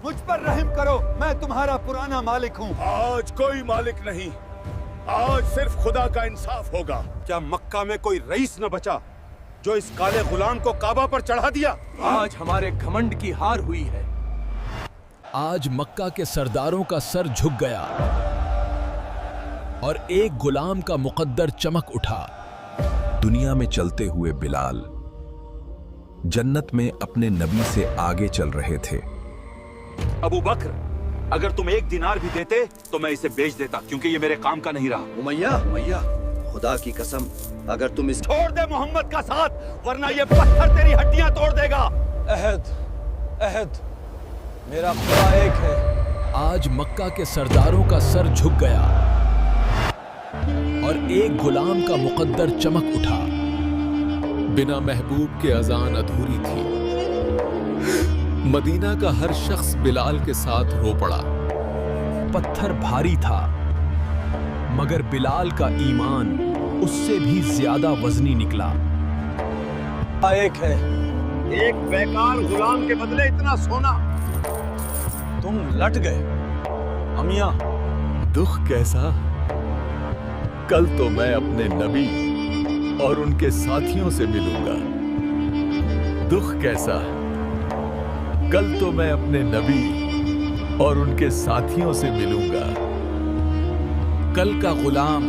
मुझ पर रहम करो, मैं तुम्हारा पुराना मालिक हूँ। आज कोई मालिक नहीं, आज सिर्फ खुदा का इंसाफ होगा। क्या मक्का में कोई रईस न बचा जो इस काले गुलाम को काबा पर चढ़ा दिया? आज हमारे घमंड की हार हुई है। आज मक्का के सरदारों का सर झुक गया और एक गुलाम का मुकद्दर चमक उठा। दुनिया में चलते हुए बिलाल जन्नत में अपने नबी से आगे चल रहे थे। अबू बकर, अगर तुम 1 दिनार भी देते तो मैं इसे बेच देता, क्योंकि ये मेरे काम का नहीं रहा। उमैया, खुदा की कसम, अगर तुम इस छोड़ दे मोहम्मद का साथ, वरना ये पत्थर तेरी हड्डियां तोड़ देगा। अहद, मेरा खुदा एक है। आज मक्का के सरदारों का सर झुक गया और एक गुलाम का मुकद्दर चमक उठा। बिना महबूब के अजान अधूरी थी। मदीना का हर शख्स बिलाल के साथ रो पड़ा। पत्थर भारी था, मगर बिलाल का ईमान उससे भी ज्यादा वजनी निकला। एक है। एक बेकार गुलाम के बदले इतना सोना। तुम लट गए। अमिया, दुख कैसा? कल तो मैं अपने नबी और उनके साथियों से मिलूंगा। दुख कैसा? कल तो मैं अपने नबी और उनके साथियों से मिलूंगा। कल का गुलाम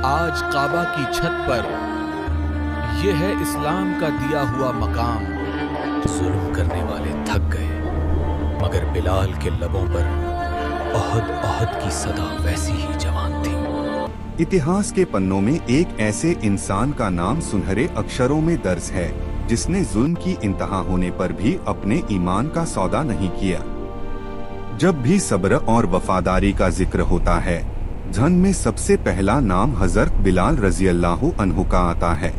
आज काबा की छत पर, यह है इस्लाम का दिया हुआ मकाम। जुल्म करने वाले थक गए, मगर बिलाल के लबों पर अहद की सदा वैसी ही जवान थी। इतिहास के पन्नों में एक ऐसे इंसान का नाम सुनहरे अक्षरों में दर्ज है जिसने जुल्म की इंतहा होने पर भी अपने ईमान का सौदा नहीं किया। जब भी सब्र और वफादारी का जिक्र होता है, जहन में सबसे पहला नाम हजरत बिलाल रजी अल्लाहु अन्हु का आता है।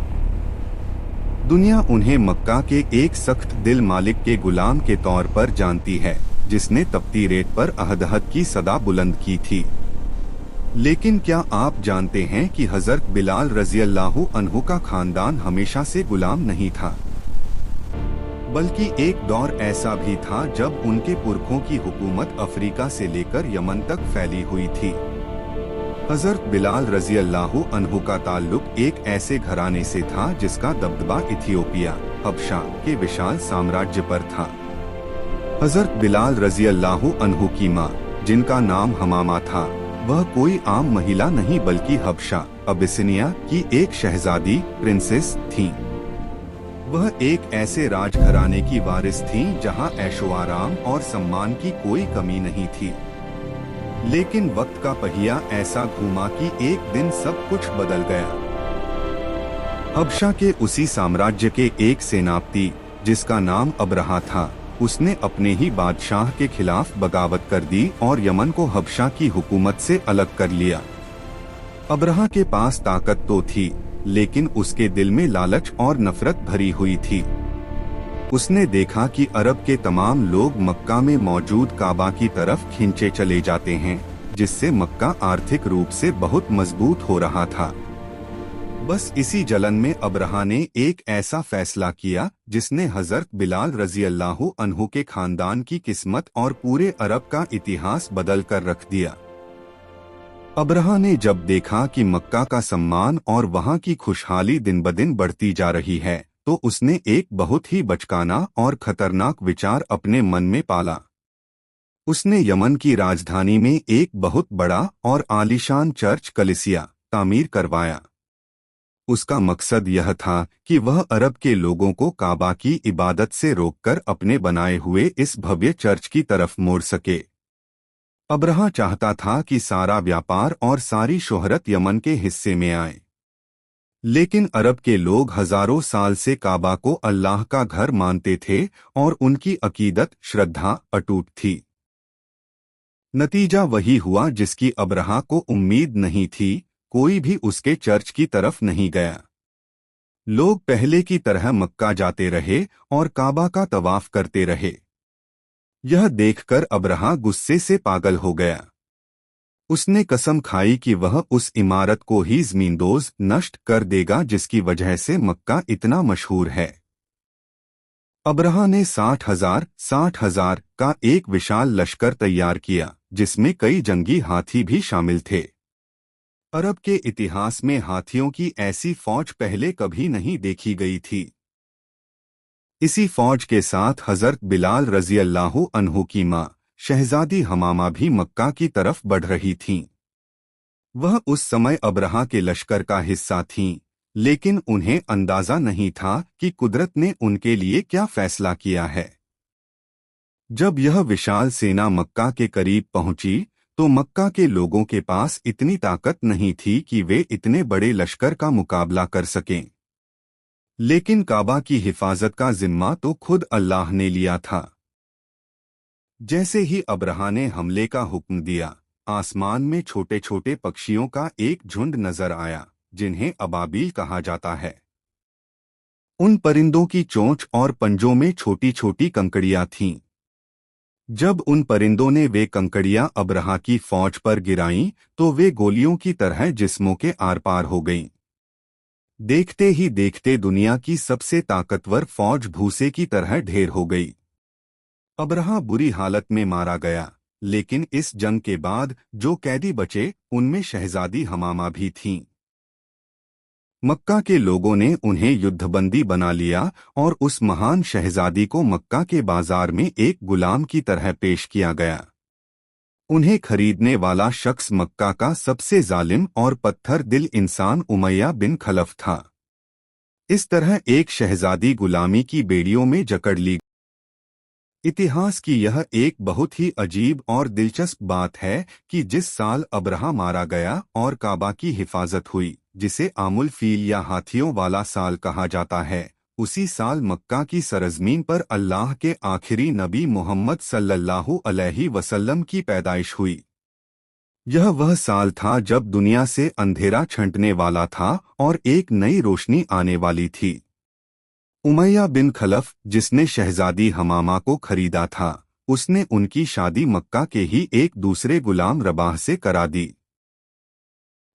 दुनिया उन्हें मक्का के एक सख्त दिल मालिक के गुलाम के तौर पर जानती है, जिसने तपती रेत पर अहद की सदा बुलंद की थी। लेकिन क्या आप जानते हैं कि हजरत बिलाल रजी अल्लाहु अन्हु का खानदान हमेशा से गुलाम नहीं था, बल्कि एक दौर ऐसा भी था जब उनके पुरखों की हुकूमत अफ्रीका से लेकर यमन तक फैली हुई थी। हजरत बिलाल रजी अल्लाहु अन्हु का ताल्लुक एक ऐसे घराने से था जिसका दबदबा इथियोपिया, हबशा के विशाल साम्राज्य पर था। हजरत बिलाल रजी अल्लाहु अन्हु की माँ, जिनका नाम हमामा था, वह कोई आम महिला नहीं बल्कि हबशा, अबिसिनिया की एक शहजादी प्रिंसेस थीं। वह एक ऐसे राजघराने की वारिस थीं जहां ऐशो आराम और सम्मान की कोई कमी नहीं थी। लेकिन वक्त का पहिया ऐसा घूमा कि एक दिन सब कुछ बदल गया। हबशा के उसी साम्राज्य के एक सेनापति, जिसका नाम अबरहा था, उसने अपने ही बादशाह के खिलाफ बगावत कर दी और यमन को हबशा की हुकूमत से अलग कर लिया। अबरहा के पास ताकत तो थी, लेकिन उसके दिल में लालच और नफरत भरी हुई थी। उसने देखा कि अरब के तमाम लोग मक्का में मौजूद काबा की तरफ खींचे चले जाते हैं, जिससे मक्का आर्थिक रूप से बहुत मजबूत हो रहा था। बस इसी जलन में अबरहा ने एक ऐसा फैसला किया जिसने हजरत बिलाल रजी अल्लाहु अन्हु के खानदान की किस्मत और पूरे अरब का इतिहास बदल कर रख दिया। अबरहा ने जब देखा कि मक्का का सम्मान और वहां की खुशहाली दिन ब दिन बढ़ती जा रही है, तो उसने एक बहुत ही बचकाना और खतरनाक विचार अपने मन में पाला। उसने यमन की राजधानी में एक बहुत बड़ा और आलीशान चर्च कलिसिया तामीर करवाया। उसका मकसद यह था कि वह अरब के लोगों को काबा की इबादत से रोककर अपने बनाए हुए इस भव्य चर्च की तरफ मोड़ सके। अबरहा चाहता था कि सारा व्यापार और सारी शोहरत यमन के हिस्से में आए, लेकिन अरब के लोग हजारों साल से काबा को अल्लाह का घर मानते थे और उनकी अकीदत श्रद्धा अटूट थी। नतीजा वही हुआ जिसकी अबरहा को उम्मीद नहीं थी। कोई भी उसके चर्च की तरफ नहीं गया। लोग पहले की तरह मक्का जाते रहे और काबा का तवाफ करते रहे। यह देखकर अबरहा गुस्से से पागल हो गया। उसने कसम खाई कि वह उस इमारत को ही ज़मींदोज़ नष्ट कर देगा जिसकी वजह से मक्का इतना मशहूर है। अब्रहा ने 60,000 का एक विशाल लश्कर तैयार किया, जिसमें कई जंगी हाथी भी शामिल थे। अरब के इतिहास में हाथियों की ऐसी फौज पहले कभी नहीं देखी गई थी। इसी फौज के साथ हजरत बिलाल रजी अल्लाह अन्हु की मां शहजादी हमामा भी मक्का की तरफ बढ़ रही थीं। वह उस समय अब्रहा के लश्कर का हिस्सा थीं, लेकिन उन्हें अंदाजा नहीं था कि कुदरत ने उनके लिए क्या फैसला किया है। जब यह विशाल सेना मक्का के करीब पहुंची तो मक्का के लोगों के पास इतनी ताकत नहीं थी कि वे इतने बड़े लश्कर का मुकाबला कर सकें। लेकिन काबा की हिफाजत का जिम्मा तो खुद अल्लाह ने लिया था। जैसे ही अब्रहा ने हमले का हुक्म दिया, आसमान में छोटे छोटे पक्षियों का एक झुंड नजर आया, जिन्हें अबाबील कहा जाता है। उन परिंदों की चोंच और पंजों में छोटी छोटी कंकड़ियां थीं। जब उन परिंदों ने वे कंकड़ियां अब्रहा की फौज पर गिराईं तो वे गोलियों की तरह जिस्मों के आर पार हो गईं। देखते ही देखते दुनिया की सबसे ताकतवर फौज भूसे की तरह ढेर हो गई। अब्रहा बुरी हालत में मारा गया, लेकिन इस जंग के बाद जो कैदी बचे उनमें शहजादी हमामा भी थीं। मक्का के लोगों ने उन्हें युद्धबंदी बना लिया और उस महान शहजादी को मक्का के बाजार में एक गुलाम की तरह पेश किया गया। उन्हें खरीदने वाला शख्स मक्का का सबसे जालिम और पत्थर दिल इंसान उमैया बिन खलफ था। इस तरह एक शहजादी गुलामी की बेड़ियों में जकड़ ली। इतिहास की यह एक बहुत ही अजीब और दिलचस्प बात है कि जिस साल अब्रहा मारा गया और काबा की हिफाजत हुई, जिसे आमुल फील या हाथियों वाला साल कहा जाता है, उसी साल मक्का की सरजमीन पर अल्लाह के आखिरी नबी मोहम्मद सल्लल्लाहु अलैहि वसल्लम की पैदाइश हुई। यह वह साल था जब दुनिया से अंधेरा छंटने वाला था और एक नई रोशनी आने वाली थी। उमैया बिन खलफ, जिसने शहजादी हमामा को खरीदा था, उसने उनकी शादी मक्का के ही एक दूसरे गुलाम रबाह से करा दी।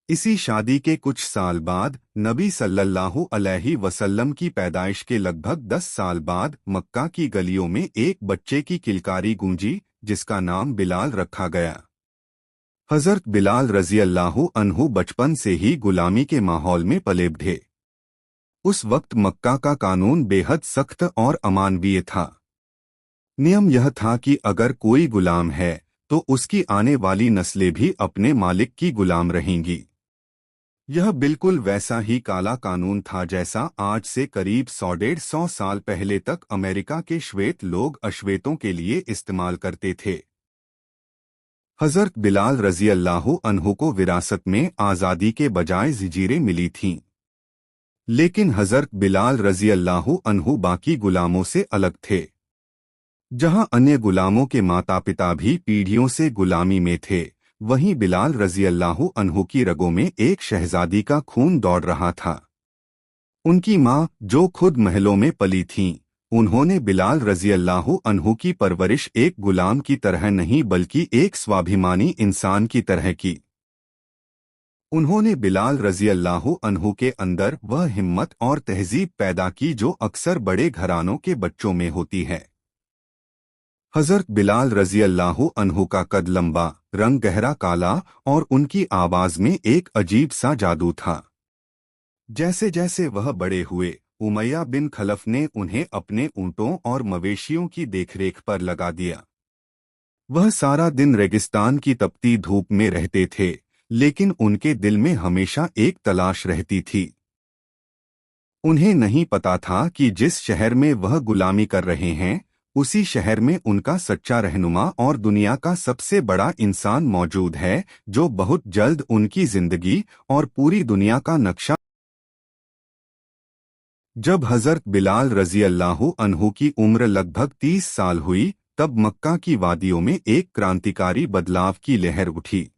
इसी शादी के कुछ साल बाद नबी सल्लल्लाहु अलैहि वसल्लम की पैदाइश के लगभग 10 साल बाद मक्का की गलियों में एक बच्चे की किलकारी गूंजी, जिसका नाम बिलाल रखा गया। हजरत बिलाल रजी अल्लाहु अन्हु बचपन से ही गुलामी के माहौल में पले बढ़े। उस वक्त मक्का का कानून बेहद सख्त और अमानवीय था। नियम यह था कि अगर कोई गुलाम है तो उसकी आने वाली नस्लें भी अपने मालिक की गुलाम रहेंगी। यह बिल्कुल वैसा ही काला कानून था जैसा आज से करीब 100-150 साल पहले तक अमेरिका के श्वेत लोग अश्वेतों के लिए इस्तेमाल करते थे। हजरत बिलाल रजी अल्लाहु अन्हु को विरासत में आज़ादी के बजाय ज़ंजीरें मिली थीं। लेकिन हजरत बिलाल रजी अल्लाहु अन्हु बाकी गुलामों से अलग थे। जहां अन्य गुलामों के माता पिता भी पीढ़ियों से गुलामी में थे, वहीं बिलाल रजी अल्लाहु अन्हु की रगों में एक शहजादी का खून दौड़ रहा था। उनकी मां, जो खुद महलों में पली थीं, उन्होंने बिलाल रजी अल्लाहु अन्हु की परवरिश एक गुलाम की तरह नहीं बल्कि एक स्वाभिमानी इंसान की तरह की। उन्होंने बिलाल रजी अल्लाहु अन्हु के अंदर वह हिम्मत और तहजीब पैदा की जो अक्सर बड़े घरानों के बच्चों में होती है। हजरत बिलाल रजी अल्लाहु अन्हु का कद लंबा, रंग गहरा काला और उनकी आवाज में एक अजीब सा जादू था। जैसे जैसे वह बड़े हुए, उमैया बिन खलफ ने उन्हें अपने ऊंटों और मवेशियों की देखरेख पर लगा दिया। वह सारा दिन रेगिस्तान की तपती धूप में रहते थे, लेकिन उनके दिल में हमेशा एक तलाश रहती थी। उन्हें नहीं पता था कि जिस शहर में वह गुलामी कर रहे हैं, उसी शहर में उनका सच्चा रहनुमा और दुनिया का सबसे बड़ा इंसान मौजूद है, जो बहुत जल्द उनकी जिंदगी और पूरी दुनिया का नक्शा। जब हजरत बिलाल रजी अल्लाहु अन्हु की उम्र लगभग 30 साल हुई, तब मक्का की वादियों में एक क्रांतिकारी बदलाव की लहर उठी।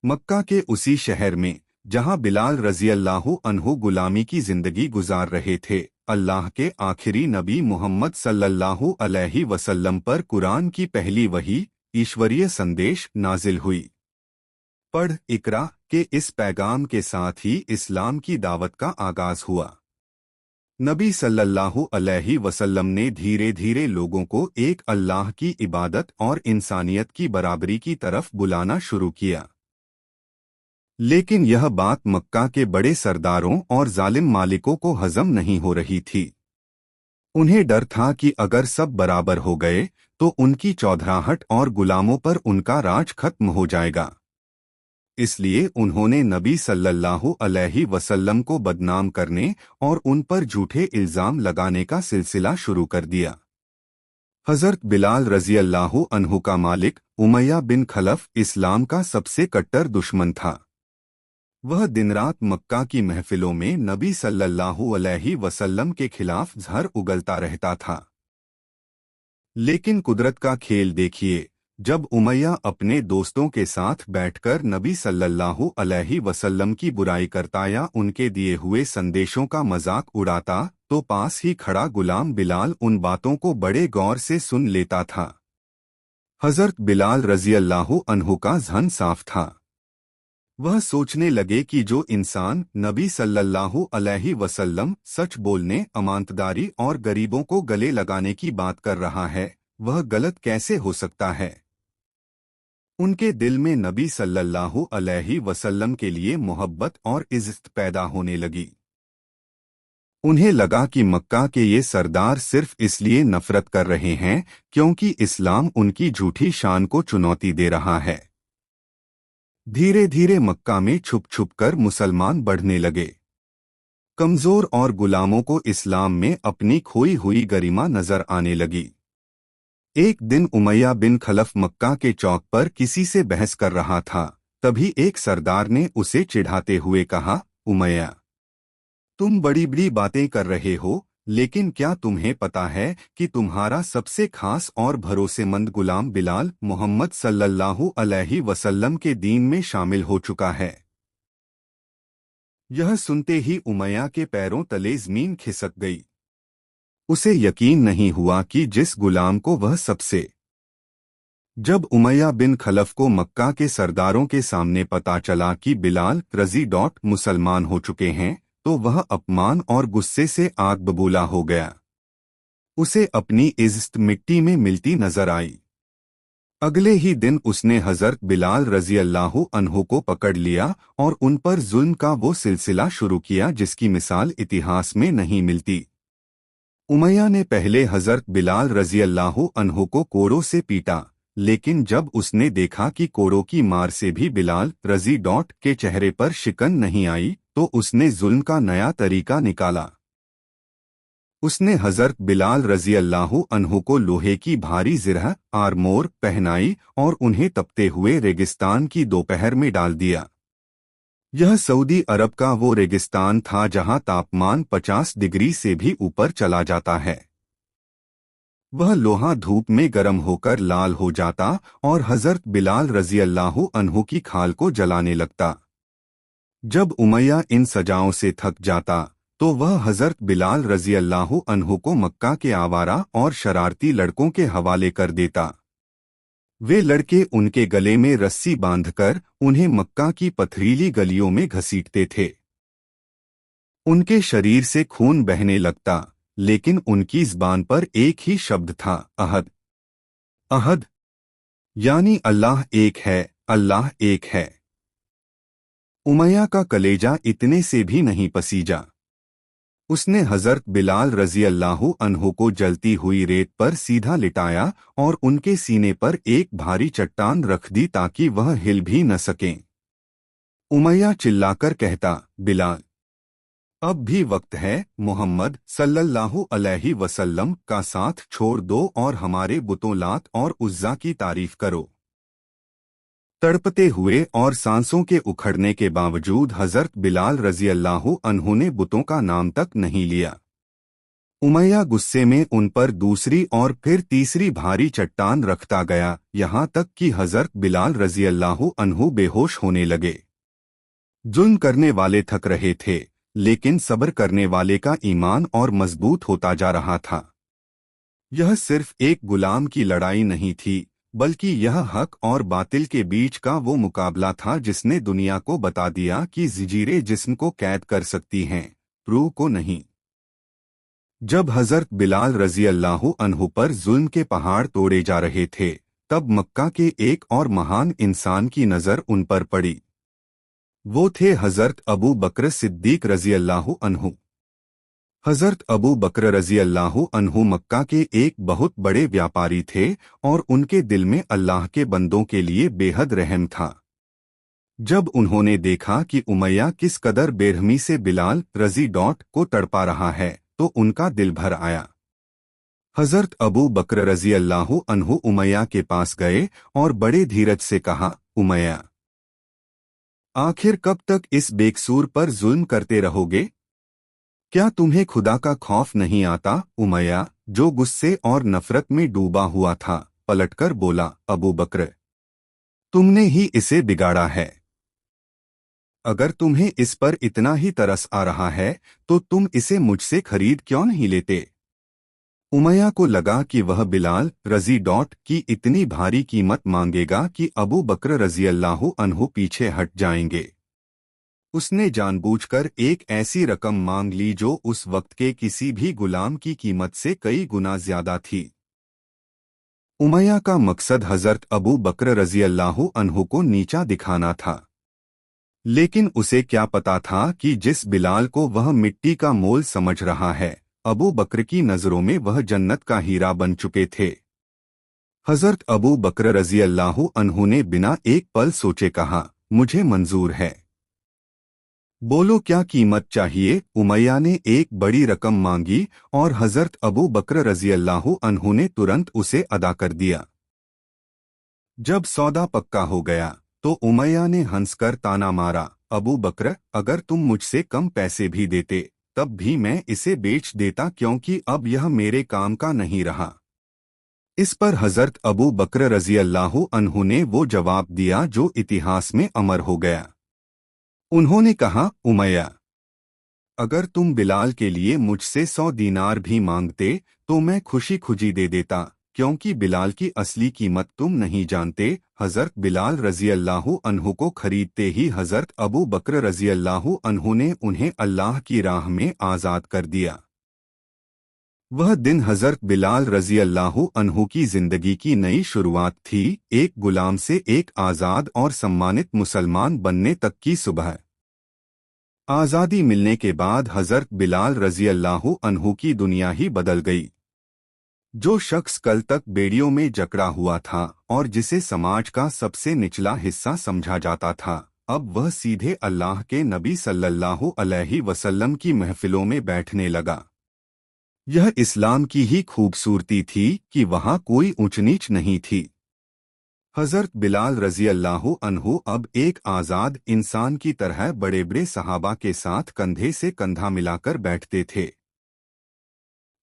मक्का के उसी शहर में जहां बिलाल रजी अल्लाहु अन्हु गुलामी की जिंदगी गुजार रहे थे, अल्लाह के आखिरी नबी मोहम्मद सल्लल्लाहु अलैहि वसल्लम पर कुरान की पहली वही, ईश्वरीय संदेश नाजिल हुई। पढ़ इकरा के इस पैगाम के साथ ही इस्लाम की दावत का आगाज हुआ। नबी सल्लल्लाहु अलैहि वसल्लम ने धीरे धीरे लोगों को एक अल्लाह की इबादत और इंसानियत की बराबरी की तरफ बुलाना शुरू किया। लेकिन यह बात मक्का के बड़े सरदारों और जालिम मालिकों को हजम नहीं हो रही थी। उन्हें डर था कि अगर सब बराबर हो गए तो उनकी चौधराहट और गुलामों पर उनका राज खत्म हो जाएगा। इसलिए उन्होंने नबी सल्लल्लाहु अलैहि वसल्लम को बदनाम करने और उन पर झूठे इल्जाम लगाने का सिलसिला शुरू कर दिया। हजरत बिलाल रजी अल्लाहु अन्हु का मालिक उमैया बिन खलफ इस्लाम का सबसे कट्टर दुश्मन था। वह दिन रात मक्का की महफिलों में नबी सल्लल्लाहु अलैहि वसल्लम के खिलाफ जहर उगलता रहता था। लेकिन कुदरत का खेल देखिए, जब उमैया अपने दोस्तों के साथ बैठकर नबी सल्लल्लाहु अलैहि वसल्लम की बुराई करता या उनके दिए हुए संदेशों का मजाक उड़ाता तो पास ही खड़ा गुलाम बिलाल उन बातों को बड़े गौर से सुन लेता था। हजरत बिलाल रजी अल्लाहु अन्हु का ज़हन साफ था। वह सोचने लगे कि जो इंसान नबी सल्लल्लाहु अलैहि वसल्लम सच बोलने, अमानतदारी और गरीबों को गले लगाने की बात कर रहा है, वह गलत कैसे हो सकता है। उनके दिल में नबी सल्लल्लाहु अलैहि वसल्लम के लिए मोहब्बत और इज्जत पैदा होने लगी। उन्हें लगा कि मक्का के ये सरदार सिर्फ इसलिए नफरत कर रहे हैं क्योंकि इस्लाम उनकी झूठी शान को चुनौती दे रहा है। धीरे धीरे मक्का में छुप छुप कर मुसलमान बढ़ने लगे। कमजोर और गुलामों को इस्लाम में अपनी खोई हुई गरिमा नजर आने लगी। एक दिन उमैया बिन खलफ मक्का के चौक पर किसी से बहस कर रहा था। तभी एक सरदार ने उसे चिढ़ाते हुए कहा, उमैया, तुम बड़ी बड़ी बातें कर रहे हो, लेकिन क्या तुम्हें पता है कि तुम्हारा सबसे खास और भरोसेमंद गुलाम बिलाल मोहम्मद सल्लल्लाहु अलैहि वसल्लम के दीन में शामिल हो चुका है। यह सुनते ही उमैया के पैरों तले ज़मीन खिसक गई। उसे यकीन नहीं हुआ कि जिस गुलाम को वह सबसे जब उमैया बिन खलफ को मक्का के सरदारों के सामने पता चला कि बिलाल रजी मुसलमान हो चुके हैं तो वह अपमान और गुस्से से आग बबूला हो गया। उसे अपनी इज्जत मिट्टी में मिलती नजर आई। अगले ही दिन उसने हजरत बिलाल रजी अल्लाहु अन्हु को पकड़ लिया और उन पर जुल्म का वो सिलसिला शुरू किया जिसकी मिसाल इतिहास में नहीं मिलती। उमैया ने पहले हजरत बिलाल रजी अल्लाहु अन्हु को कोड़ों से पीटा, लेकिन जब उसने देखा कि कोड़ों की मार से भी बिलाल रजी के चेहरे पर शिकन नहीं आई तो उसने जुल्म का नया तरीका निकाला। उसने हजरत बिलाल रजी अल्लाहु अन्हु को लोहे की भारी जिरह आरमोर पहनाई और उन्हें तपते हुए रेगिस्तान की दोपहर में डाल दिया। यह सऊदी अरब का वो रेगिस्तान था जहां तापमान 50 डिग्री से भी ऊपर चला जाता है। वह लोहा धूप में गर्म होकर लाल हो जाता और हजरत बिलाल रजी अल्लाहु अन्हु की खाल को जलाने लगता। जब उमैया इन सजाओं से थक जाता तो वह हजरत बिलाल रजी अल्लाहु अन्हु को मक्का के आवारा और शरारती लड़कों के हवाले कर देता। वे लड़के उनके गले में रस्सी बांधकर उन्हें मक्का की पथरीली गलियों में घसीटते थे। उनके शरीर से खून बहने लगता, लेकिन उनकी ज़बान पर एक ही शब्द था, अहद। अहद यानी अल्लाह एक है, अल्लाह एक है। उमैया का कलेजा इतने से भी नहीं पसीजा। उसने हजरत बिलाल रजी अल्लाहु अन्हु को जलती हुई रेत पर सीधा लिटाया और उनके सीने पर एक भारी चट्टान रख दी ताकि वह हिल भी न सकें। उमैया चिल्लाकर कहता, बिलाल, अब भी वक्त है, मोहम्मद सल्लल्लाहु अलैहि वसल्लम का साथ छोड़ दो और हमारे बुतों लात और उज़्ज़ा की तारीफ करो। तड़पते हुए और सांसों के उखड़ने के बावजूद हजरत बिलाल रजी अल्लाहु अन्हु ने बुतों का नाम तक नहीं लिया। उमैया गुस्से में उन पर दूसरी और फिर तीसरी भारी चट्टान रखता गया, यहाँ तक कि हजरत बिलाल रजी अल्लाहु अन्हु बेहोश होने लगे। जुल्म करने वाले थक रहे थे, लेकिन सब्र करने वाले का ईमान और मजबूत होता जा रहा था। यह सिर्फ एक गुलाम की लड़ाई नहीं थी, बल्कि यह हक और बातिल के बीच का वो मुकाबला था जिसने दुनिया को बता दिया कि ज़ंजीरें जिस्म को कैद कर सकती हैं, रूह को नहीं। जब हजरत बिलाल रजी अल्लाह अन्हु पर जुल्म के पहाड़ तोड़े जा रहे थे, तब मक्का के एक और महान इंसान की नजर उन पर पड़ी। वो थे हजरत अबू बकर सिद्दीक रजी अल्लाह अन्हु। हजरत अबू बकर रजी अल्लाह अन्हु मक्का के एक बहुत बड़े व्यापारी थे और उनके दिल में अल्लाह के बंदों के लिए बेहद रहम था। जब उन्होंने देखा कि उमैया किस कदर बेरहमी से बिलाल रजी को तड़पा रहा है, तो उनका दिल भर आया। हजरत अबू बकर रजी अल्लाह अन्हु उमैया के पास गए और बड़े धीरज से कहा, उमैया, आखिर कब तक इस बेकसूर पर जुल्म करते रहोगे? क्या तुम्हें खुदा का खौफ नहीं आता? उमैया, जो गुस्से और नफरत में डूबा हुआ था, पलटकर बोला, अबू बकर, तुमने ही इसे बिगाड़ा है। अगर तुम्हें इस पर इतना ही तरस आ रहा है तो तुम इसे मुझसे खरीद क्यों नहीं लेते? उमैया को लगा कि वह बिलाल रजी की इतनी भारी कीमत मांगेगा कि अबू बकर रजी अल्लाह अन्हु पीछे हट जाएंगे। उसने जानबूझकर एक ऐसी रकम मांग ली जो उस वक्त के किसी भी गुलाम की कीमत से कई गुना ज्यादा थी। उमैया का मकसद हजरत अबू बकर रजी अल्लाह अन्हु को नीचा दिखाना था, लेकिन उसे क्या पता था कि जिस बिलाल को वह मिट्टी का मोल समझ रहा है, अबू बकर की नजरों में वह जन्नत का हीरा बन चुके थे। हजरत अबू बकर रजी अल्लाह अन्हु ने बिना एक पल सोचे कहा, मुझे मंजूर है। बोलो क्या कीमत चाहिए? उमैया ने एक बड़ी रकम मांगी और हजरत अबू बकर रजी अल्लाह अन्हु ने तुरंत उसे अदा कर दिया। जब सौदा पक्का हो गया तो उमैया ने हंसकर ताना मारा, अबू बकर, अगर तुम मुझसे कम पैसे भी देते तब भी मैं इसे बेच देता, क्योंकि अब यह मेरे काम का नहीं रहा। इस पर हजरत अबू बकर रजी अल्लाह अन्हु ने वो जवाब दिया जो इतिहास में अमर हो गया। उन्होंने कहा, उमैया, अगर तुम बिलाल के लिए मुझसे 100 दीनार भी मांगते तो मैं खुशी खुशी दे देता, क्योंकि बिलाल की असली कीमत तुम नहीं जानते। हजरत बिलाल रजी अल्लाह अन्हु को खरीदते ही हजरत अबू बकर रजी अल्लाह अन्हु ने उन्हें अल्लाह की राह में आज़ाद कर दिया। वह दिन हजरत बिलाल रजी अल्लाह अन्हु की जिंदगी की नई शुरुआत थी, एक गुलाम से एक आज़ाद और सम्मानित मुसलमान बनने तक की सुबह। आज़ादी मिलने के बाद हजरत बिलाल रजी अल्लाह अन्हु की दुनिया ही बदल गई। जो शख्स कल तक बेड़ियों में जकड़ा हुआ था और जिसे समाज का सबसे निचला हिस्सा समझा जाता था, अब वह सीधे अल्लाह के नबी सल्लल्लाहु अलैहि वसल्लम की महफिलों में बैठने लगा। यह इस्लाम की ही खूबसूरती थी कि वहाँ कोई ऊंच नीच नहीं थी। हजरत बिलाल रजी अल्लाह अन्हु अब एक आज़ाद इंसान की तरह बड़े बड़े सहाबा के साथ कंधे से कंधा मिलाकर बैठते थे।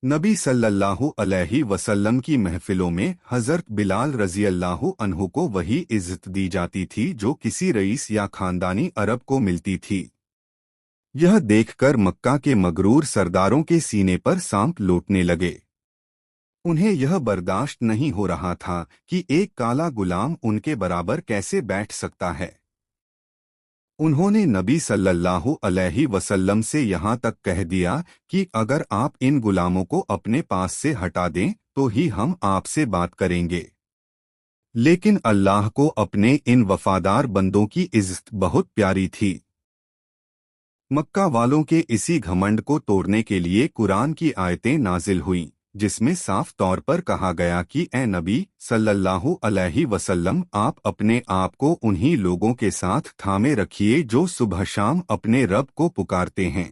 नबी सल्लल्लाहु अलैहि वसल्लम की महफिलों में हजरत बिलाल रजी अल्लाह अन्हु को वही इज्जत दी जाती थी जो किसी रईस या खानदानी अरब को मिलती थी। यह देखकर मक्का के मगरूर सरदारों के सीने पर सांप लौटने लगे। उन्हें यह बर्दाश्त नहीं हो रहा था कि एक काला गुलाम उनके बराबर कैसे बैठ सकता है। उन्होंने नबी सल्लल्लाहु अलैहि वसल्लम से यहाँ तक कह दिया कि अगर आप इन गुलामों को अपने पास से हटा दें तो ही हम आपसे बात करेंगे। लेकिन अल्लाह को अपने इन वफादार बंदों की इज्जत बहुत प्यारी थी। मक्का वालों के इसी घमंड को तोड़ने के लिए कुरान की आयतें नाजिल हुईं, जिसमें साफ तौर पर कहा गया कि ए नबी सल्लल्लाहु अलैहि वसल्लम, आप अपने आप को उन्हीं लोगों के साथ थामे रखिए जो सुबह शाम अपने रब को पुकारते हैं।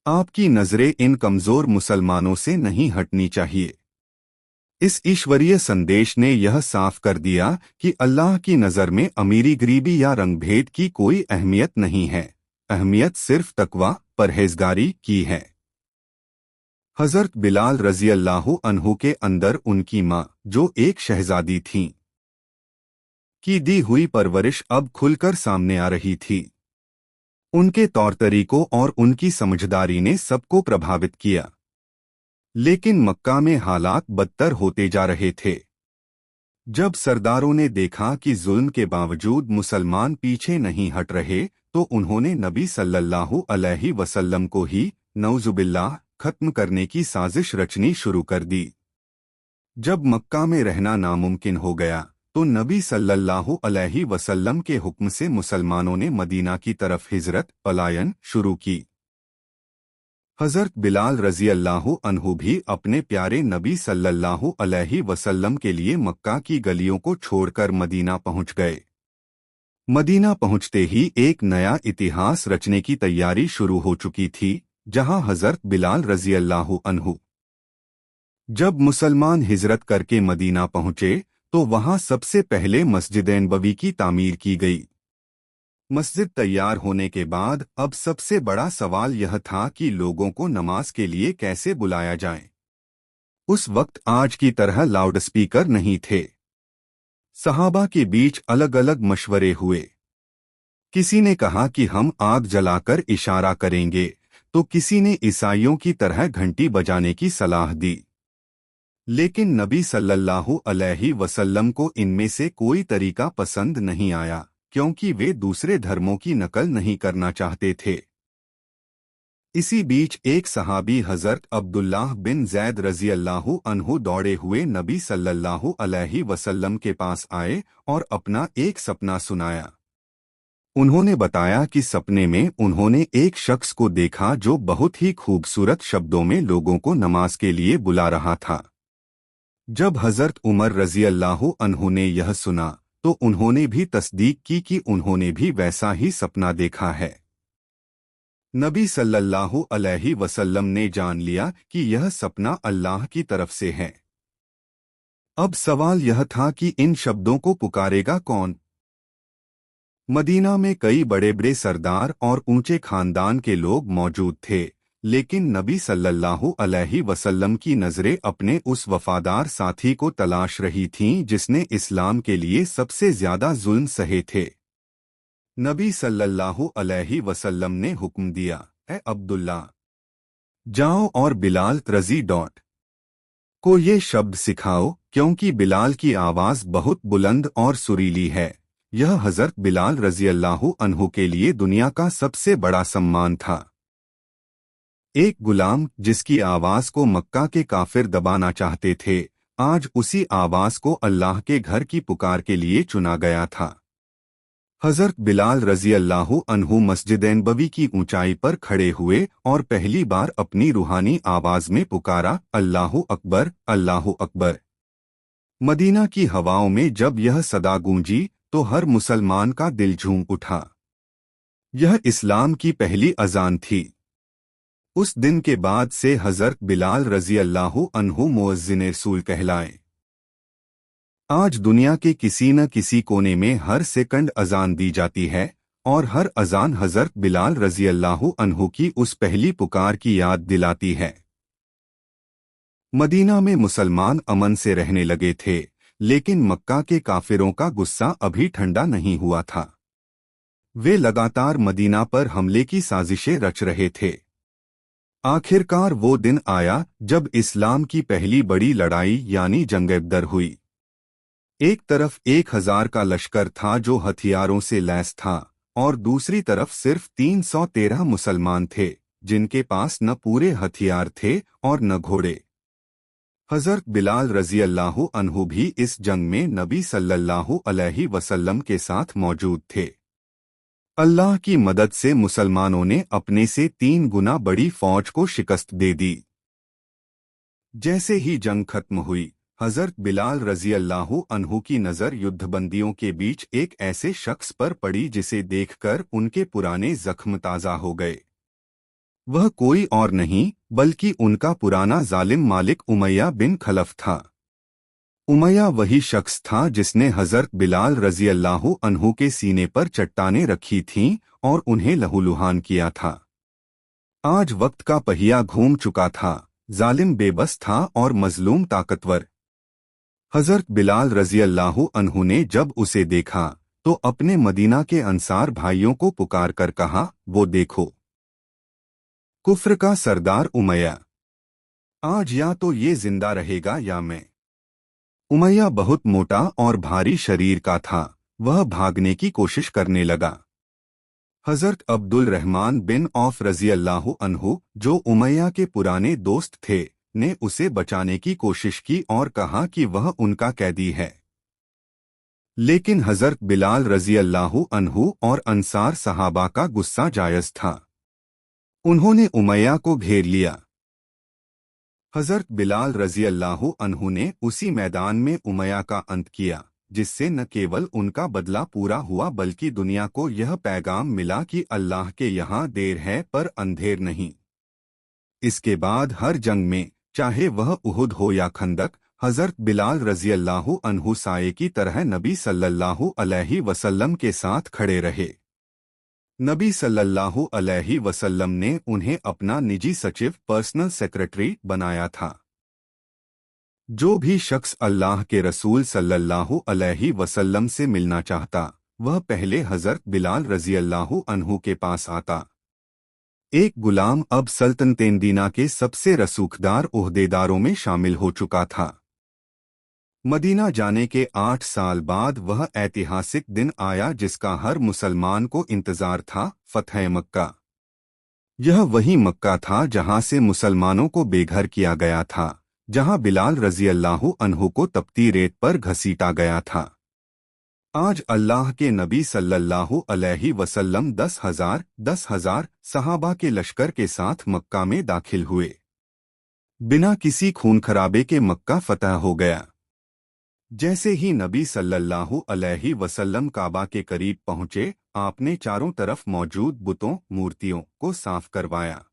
आपकी नजरें इन कमजोर मुसलमानों से नहीं हटनी चाहिए। इस ईश्वरीय संदेश ने यह साफ कर दिया कि अल्लाह की नजर में अमीरी, गरीबी या रंगभेद की कोई अहमियत नहीं है। अहमियत सिर्फ तकवा, परहेजगारी की है। हजरत बिलाल रजी अल्लाह अन्हु के अंदर उनकी माँ, जो एक शहजादी थीं, की दी हुई परवरिश अब खुलकर सामने आ रही थी। उनके तौर तरीकों और उनकी समझदारी ने सबको प्रभावित किया। लेकिन मक्का में हालात बदतर होते जा रहे थे। जब सरदारों ने देखा कि जुल्म के बावजूद मुसलमान पीछे नहीं हट रहे, तो उन्होंने नबी सल्लल्लाहु अलैहि वसल्लम को ही नौजुबिल्लाह खत्म करने की साजिश रचनी शुरू कर दी। जब मक्का में रहना नामुमकिन हो गया तो नबी सल्लल्लाहु अलैहि वसल्लम के हुक्म से मुसलमानों ने मदीना की तरफ हिजरत पलायन शुरू की। हजरत बिलाल रजी अल्लाहु अन्हु भी अपने प्यारे नबी सल्लल्लाहु अलैहि वसल्लम के लिए मक्का की गलियों को छोड़कर मदीना पहुंच गए। मदीना पहुंचते ही एक नया इतिहास रचने की तैयारी शुरू हो चुकी थी, जहां हजरत बिलाल रजी अल्लाहु अन्हु जब मुसलमान हिजरत करके मदीना पहुंचे तो वहां सबसे पहले मस्जिद नबवी की तामीर की गई। मस्जिद तैयार होने के बाद अब सबसे बड़ा सवाल यह था कि लोगों को नमाज के लिए कैसे बुलाया जाए। उस वक्त आज की तरह लाउडस्पीकर नहीं थे। सहाबा के बीच अलग अलग मशवरे हुए। किसी ने कहा कि हम आग जलाकर इशारा करेंगे, तो किसी ने ईसाइयों की तरह घंटी बजाने की सलाह दी। लेकिन नबी सल्लल्लाहु अलैहि वसल्लम को इनमें से कोई तरीका पसंद नहीं आया, क्योंकि वे दूसरे धर्मों की नकल नहीं करना चाहते थे। इसी बीच एक सहाबी हजरत अब्दुल्लाह बिन जैद रजी अल्लाहु अन्हु दौड़े हुए नबी सल्लल्लाहु अलैहि वसल्लम के पास आए और अपना एक सपना सुनाया। उन्होंने बताया कि सपने में उन्होंने एक शख्स को देखा जो बहुत ही खूबसूरत शब्दों में लोगों को नमाज के लिए बुला रहा था। जब हजरत उमर रजी अल्लाहु अन्हु ने यह सुना तो उन्होंने भी तस्दीक की कि उन्होंने भी वैसा ही सपना देखा है। नबी सल्लल्लाहु अलैहि वसल्लम ने जान लिया कि यह सपना अल्लाह की तरफ से है। अब सवाल यह था कि इन शब्दों को पुकारेगा कौन। मदीना में कई बड़े बड़े सरदार और ऊंचे खानदान के लोग मौजूद थे, लेकिन नबी सल्लल्लाहु अलैहि वसल्लम की नजरें अपने उस वफादार साथी को तलाश रही थीं जिसने इस्लाम के लिए सबसे ज्यादा जुल्म सहे थे। नबी सल्लल्लाहु अलैहि वसल्लम ने हुक्म दिया, ए अब्दुल्ला, जाओ और बिलाल रजी को ये शब्द सिखाओ, क्योंकि बिलाल की आवाज बहुत बुलंद और सुरीली है। यह हजरत बिलाल रजी अल्लाहु अन्हु के लिए दुनिया का सबसे बड़ा सम्मान था। एक गुलाम जिसकी आवाज को मक्का के काफिर दबाना चाहते थे, आज उसी आवाज को अल्लाह के घर की पुकार के लिए चुना गया था। हजरत बिलाल रजी अल्लाहु अन्हु मस्जिद नबवी की ऊंचाई पर खड़े हुए और पहली बार अपनी रूहानी आवाज में पुकारा, अल्लाहु अकबर, अल्लाहु अकबर। मदीना की हवाओं में जब यह सदा गूंजी तो हर मुसलमान का दिल झूम उठा। यह इस्लाम की पहली अजान थी। उस दिन के बाद से हजरत बिलाल रजी अल्लाहु अन्हु मुअज्जिन रसूल कहलाए। आज दुनिया के किसी न किसी कोने में हर सेकंड अजान दी जाती है और हर अजान हजरत बिलाल रजी अल्लाहु अन्हु की उस पहली पुकार की याद दिलाती है। मदीना में मुसलमान अमन से रहने लगे थे, लेकिन मक्का के काफिरों का गुस्सा अभी ठंडा नहीं हुआ था। वे लगातार मदीना पर हमले की साजिशें रच रहे थे। आखिरकार वो दिन आया जब इस्लाम की पहली बड़ी लड़ाई यानी जंग बदर हुई। एक तरफ 1000 का लश्कर था जो हथियारों से लैस था और दूसरी तरफ सिर्फ 313 मुसलमान थे जिनके पास न पूरे हथियार थे और न घोड़े। हजरत बिलाल रजी अल्लाहु अन्हु भी इस जंग में नबी सल्लल्लाहु अलैहि वसल्लम के साथ मौजूद थे। अल्लाह की मदद से मुसलमानों ने अपने से 3 गुना बड़ी फौज को शिकस्त दे दी। जैसे ही जंग खत्म हुई, हजरत बिलाल रजी अल्लाहु अन्हु की नज़र युद्धबंदियों के बीच एक ऐसे शख्स पर पड़ी जिसे देखकर उनके पुराने जख्म ताज़ा हो गए। वह कोई और नहीं बल्कि उनका पुराना जालिम मालिक उमैया बिन खलफ था। उमैया वही शख्स था जिसने हजरत बिलाल रजी अल्लाहु अन्हु के सीने पर चट्टानें रखी थीं और उन्हें लहूलुहान किया था। आज वक्त का पहिया घूम चुका था, जालिम बेबस था और मजलूम ताकतवर। हजरत बिलाल रजी अल्लाहु अन्हु ने जब उसे देखा तो अपने मदीना के अंसार भाइयों को पुकार कर कहा, वो देखो, कुफ्र का सरदार उमैया। आज या तो ये जिंदा रहेगा या मैं। उमैया बहुत मोटा और भारी शरीर का था। वह भागने की कोशिश करने लगा। हजरत अब्दुल रहमान बिन औफ रजी अल्लाह अन्हु, जो उमैया के पुराने दोस्त थे, ने उसे बचाने की कोशिश की और कहा कि वह उनका कैदी है। लेकिन हजरत बिलाल रजी अल्लाह अन्हु और अंसार सहाबा का गुस्सा जायज था। उन्होंने उमैया को घेर लिया। हजरत बिलाल रजी अल्लाह अन्हु ने उसी मैदान में उमैया का अंत किया, जिससे न केवल उनका बदला पूरा हुआ बल्कि दुनिया को यह पैगाम मिला कि अल्लाह के यहाँ देर है पर अंधेर नहीं। इसके बाद हर जंग में, चाहे वह उहुद हो या खंदक, हजरत बिलाल रजी अल्लाह अन्हु साये की तरह नबी सल्लल्लाहु अलैहि वसल्लम के साथ खड़े रहे। नबी सल्लल्लाहु अलैहि वसल्लम ने उन्हें अपना निजी सचिव, पर्सनल सेक्रेटरी बनाया था। जो भी शख्स अल्लाह के रसूल सल्लल्लाहु अलैहि वसल्लम से मिलना चाहता, वह पहले हजरत बिलाल रजी अल्लाह अन्हु के पास आता। एक गुलाम अब सल्तनत दीना के सबसे रसूखदार ओहदेदारों में शामिल हो चुका था। मदीना जाने के 8 साल बाद वह ऐतिहासिक दिन आया जिसका हर मुसलमान को इंतजार था, फतह मक्का। यह वही मक्का था जहां से मुसलमानों को बेघर किया गया था, जहां बिलाल रजी अल्लाह अन्हु को तपती रेत पर घसीटा गया था। आज अल्लाह के नबी सल्लल्लाहु अलैहि वसल्लम 10,000 सहाबा के लश्कर के साथ मक्का में दाखिल हुए। बिना किसी खून खराबे के मक्का फतह हो गया। जैसे ही नबी सल्लल्लाहु अलैहि वसल्लम काबा के करीब पहुंचे, आपने चारों तरफ मौजूद बुतों, मूर्तियों को साफ करवाया।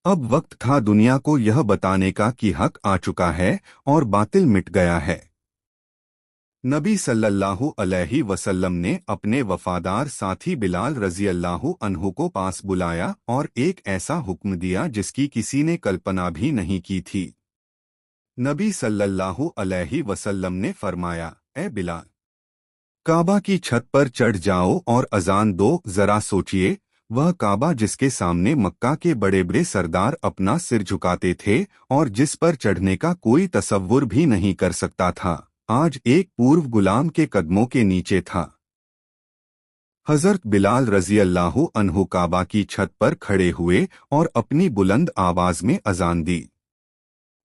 अब वक्त था दुनिया को यह बताने का कि हक आ चुका है और बातिल मिट गया है। नबी सल्लल्लाहु अलैहि वसल्लम ने अपने वफादार साथी बिलाल रजी अल्लाह अन्हु को पास बुलाया और एक ऐसा हुक्म दिया जिसकी किसी ने कल्पना भी नहीं की थी। नबी सल्लल्लाहु अलैहि वसल्लम ने फरमाया, ए बिलाल, काबा की छत पर चढ़ जाओ और अजान दो। जरा सोचिए, वह काबा जिसके सामने मक्का के बड़े बड़े सरदार अपना सिर झुकाते थे और जिस पर चढ़ने का कोई तसव्वुर भी नहीं कर सकता था, आज एक पूर्व गुलाम के कदमों के नीचे था। हजरत बिलाल रजी अल्लाह अन्हु काबा की छत पर खड़े हुए और अपनी बुलंद आवाज में अजान दी।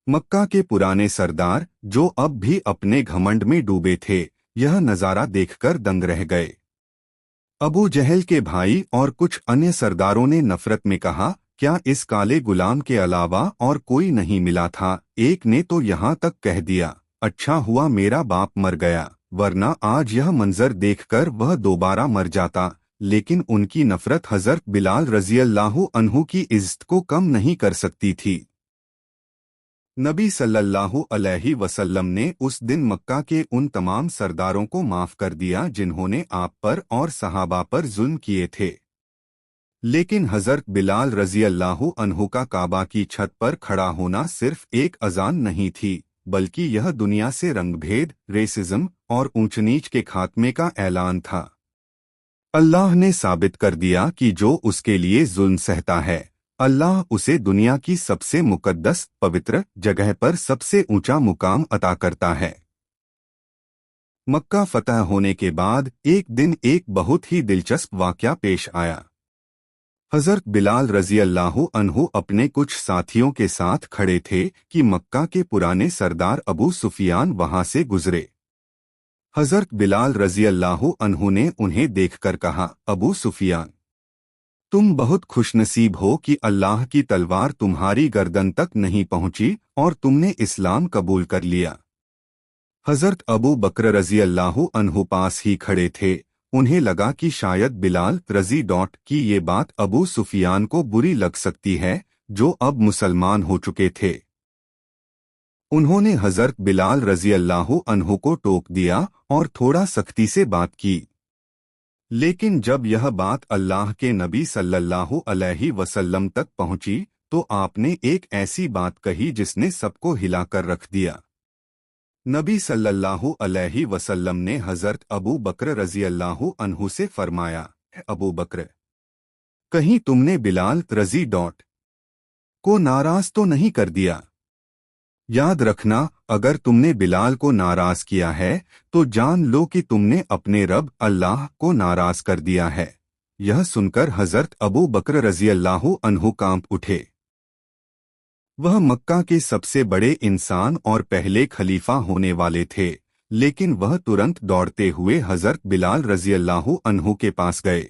मक्का के पुराने सरदार, जो अब भी अपने घमंड में डूबे थे, यह नजारा देखकर दंग रह गए। अबू जहल के भाई और कुछ अन्य सरदारों ने नफरत में कहा, क्या इस काले गुलाम के अलावा और कोई नहीं मिला था? एक ने तो यहाँ तक कह दिया, अच्छा हुआ मेरा बाप मर गया, वरना आज यह मंजर देखकर वह दोबारा मर जाता। लेकिन उनकी नफरत हजरत बिलाल रजी अल्लाह अन्हु की इज्जत को कम नहीं कर सकती थी। नबी सल्लल्लाहु अलैहि वसल्लम ने उस दिन मक्का के उन तमाम सरदारों को माफ कर दिया जिन्होंने आप पर और सहाबा पर जुल्म किए थे। लेकिन हजरत बिलाल रजी अल्लाह अन्हु का काबा की छत पर खड़ा होना सिर्फ एक अजान नहीं थी, बल्कि यह दुनिया से रंगभेद, रेसिज्म और ऊंच नीच के खात्मे का ऐलान था। अल्लाह ने साबित कर दिया कि जो उसके लिए जुल्म सहता है, अल्लाह उसे दुनिया की सबसे मुकद्दस, पवित्र जगह पर सबसे ऊंचा मुकाम अता करता है। मक्का फतह होने के बाद एक दिन एक बहुत ही दिलचस्प वाकया पेश आया। हजरत बिलाल रजी अल्लाह अन्हु अपने कुछ साथियों के साथ खड़े थे कि मक्का के पुराने सरदार अबू सुफियान वहां से गुजरे। हजरत बिलाल रजी अल्लाह अन्हु ने उन्हें देखकर कहा, अबू सुफियान, तुम बहुत खुशनसीब हो कि अल्लाह की तलवार तुम्हारी गर्दन तक नहीं पहुंची और तुमने इस्लाम कबूल कर लिया। हजरत अबू बकर रजी अल्लाह अन्हु पास ही खड़े थे। उन्हें लगा कि शायद बिलाल रजी की ये बात अबू सुफियान को बुरी लग सकती है, जो अब मुसलमान हो चुके थे। उन्होंने हजरत बिलाल रजी अल्लाह अन्हु को टोक दिया और थोड़ा सख्ती से बात की। लेकिन जब यह बात अल्लाह के नबी सल्लल्लाहु अलैहि वसल्लम तक पहुंची, तो आपने एक ऐसी बात कही जिसने सबको हिलाकर रख दिया। नबी सल्लल्लाहु अलैहि वसल्लम ने हजरत अबू बकर रजी अल्लाह अन्हु से फरमाया, अबू बकर, कहीं तुमने बिलाल रजी को नाराज तो नहीं कर दिया? याद रखना, अगर तुमने बिलाल को नाराज किया है तो जान लो कि तुमने अपने रब अल्लाह को नाराज कर दिया है। यह सुनकर हजरत अबू बकर रजी अल्लाह अन्हु कांप उठे। वह मक्का के सबसे बड़े इंसान और पहले खलीफा होने वाले थे, लेकिन वह तुरंत दौड़ते हुए हजरत बिलाल रजी अल्लाह अन्हु के पास गए।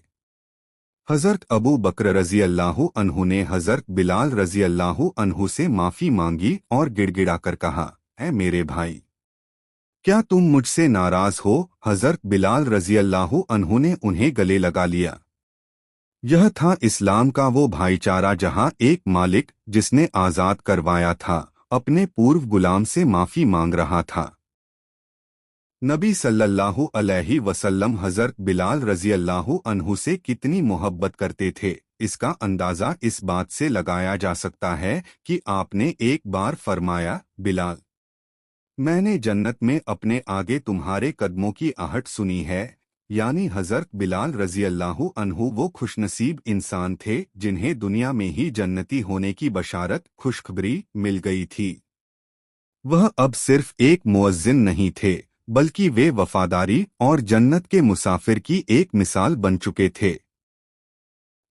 हजरत अबू बकर रजी अल्लाह अन्हु ने हजरत बिलाल रजी अल्लाह अन्हु से माफी मांगी और गिड़गिड़ाकर कहा, ऐ मेरे भाई, क्या तुम मुझसे नाराज हो? हजरत बिलाल रजी अल्लाह अन्हु ने उन्हें गले लगा लिया। यह था इस्लाम का वो भाईचारा जहां एक मालिक जिसने आजाद करवाया था अपने पूर्व गुलाम से माफी मांग रहा था। नबी सल्लल्लाहु अलैहि वसल्लम हजरत बिलाल रजी अल्लाह अन्हु से कितनी मोहब्बत करते थे, इसका अंदाजा इस बात से लगाया जा सकता है कि आपने एक बार फरमाया, बिलाल, मैंने जन्नत में अपने आगे तुम्हारे कदमों की आहट सुनी है। यानी हजरत बिलाल रजी अल्लाह अन्हु वो खुशनसीब इंसान थे जिन्हें दुनिया में ही जन्नती होने की बशारत खुशखबरी मिल गई थी। वह अब सिर्फ एक मुअज्जिन नहीं थे, बल्कि वे वफादारी और जन्नत के मुसाफिर की एक मिसाल बन चुके थे।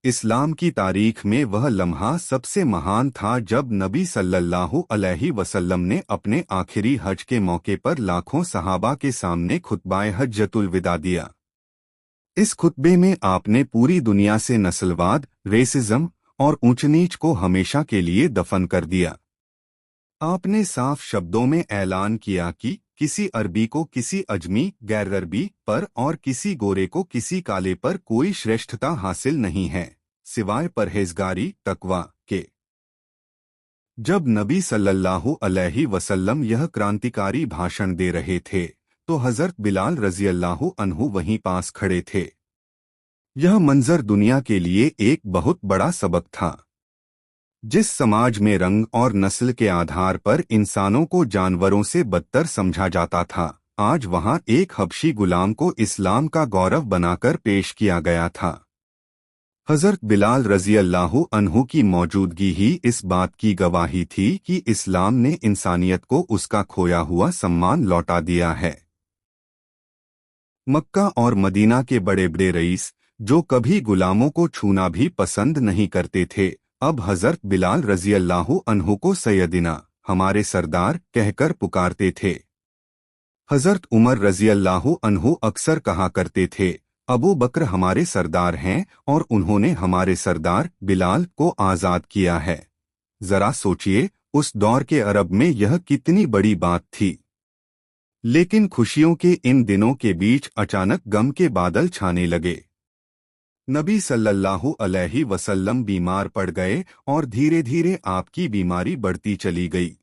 इस्लाम की तारीख में वह लम्हा सबसे महान था जब नबी सल्लल्लाहु अलैहि वसल्लम ने अपने आखिरी हज के मौके पर लाखों सहाबा के सामने खुतबाए हज्जतुल विदा दिया। इस खुतबे में आपने पूरी दुनिया से नस्लवाद, रेसिज्म और ऊंच नीच को हमेशा के लिए दफन कर दिया। आपने साफ शब्दों में ऐलान किया कि किसी अरबी को किसी अजमी गैर अरबी पर और किसी गोरे को किसी काले पर कोई श्रेष्ठता हासिल नहीं है सिवाय परहेजगारी तकवा के। जब नबी सल्लल्लाहु अलैहि वसल्लम यह क्रांतिकारी भाषण दे रहे थे तो हजरत बिलाल रजी अल्लाह अन्हु वहीं पास खड़े थे। यह मंजर दुनिया के लिए एक बहुत बड़ा सबक था। जिस समाज में रंग और नस्ल के आधार पर इंसानों को जानवरों से बदतर समझा जाता था, आज वहां एक हबशी गुलाम को इस्लाम का गौरव बनाकर पेश किया गया था। हजरत बिलाल रजी अल्लाह अन्हु की मौजूदगी ही इस बात की गवाही थी कि इस्लाम ने इंसानियत को उसका खोया हुआ सम्मान लौटा दिया है। मक्का और मदीना के बड़े बड़े रईस जो कभी गुलामों को छूना भी पसंद नहीं करते थे, अब हजरत बिलाल रजी अल्लाह अन्हु को सैयदिना, हमारे सरदार कहकर पुकारते थे। हजरत उमर रजी अल्लाह अन्हु अक्सर कहा करते थे, अबू बकर हमारे सरदार हैं और उन्होंने हमारे सरदार बिलाल को आजाद किया है। जरा सोचिए, उस दौर के अरब में यह कितनी बड़ी बात थी। लेकिन खुशियों के इन दिनों के बीच अचानक गम के बादल छाने लगे। नबी सल्लल्लाहु अलैहि वसल्लम बीमार पड़ गए और धीरे धीरे आपकी बीमारी बढ़ती चली गई।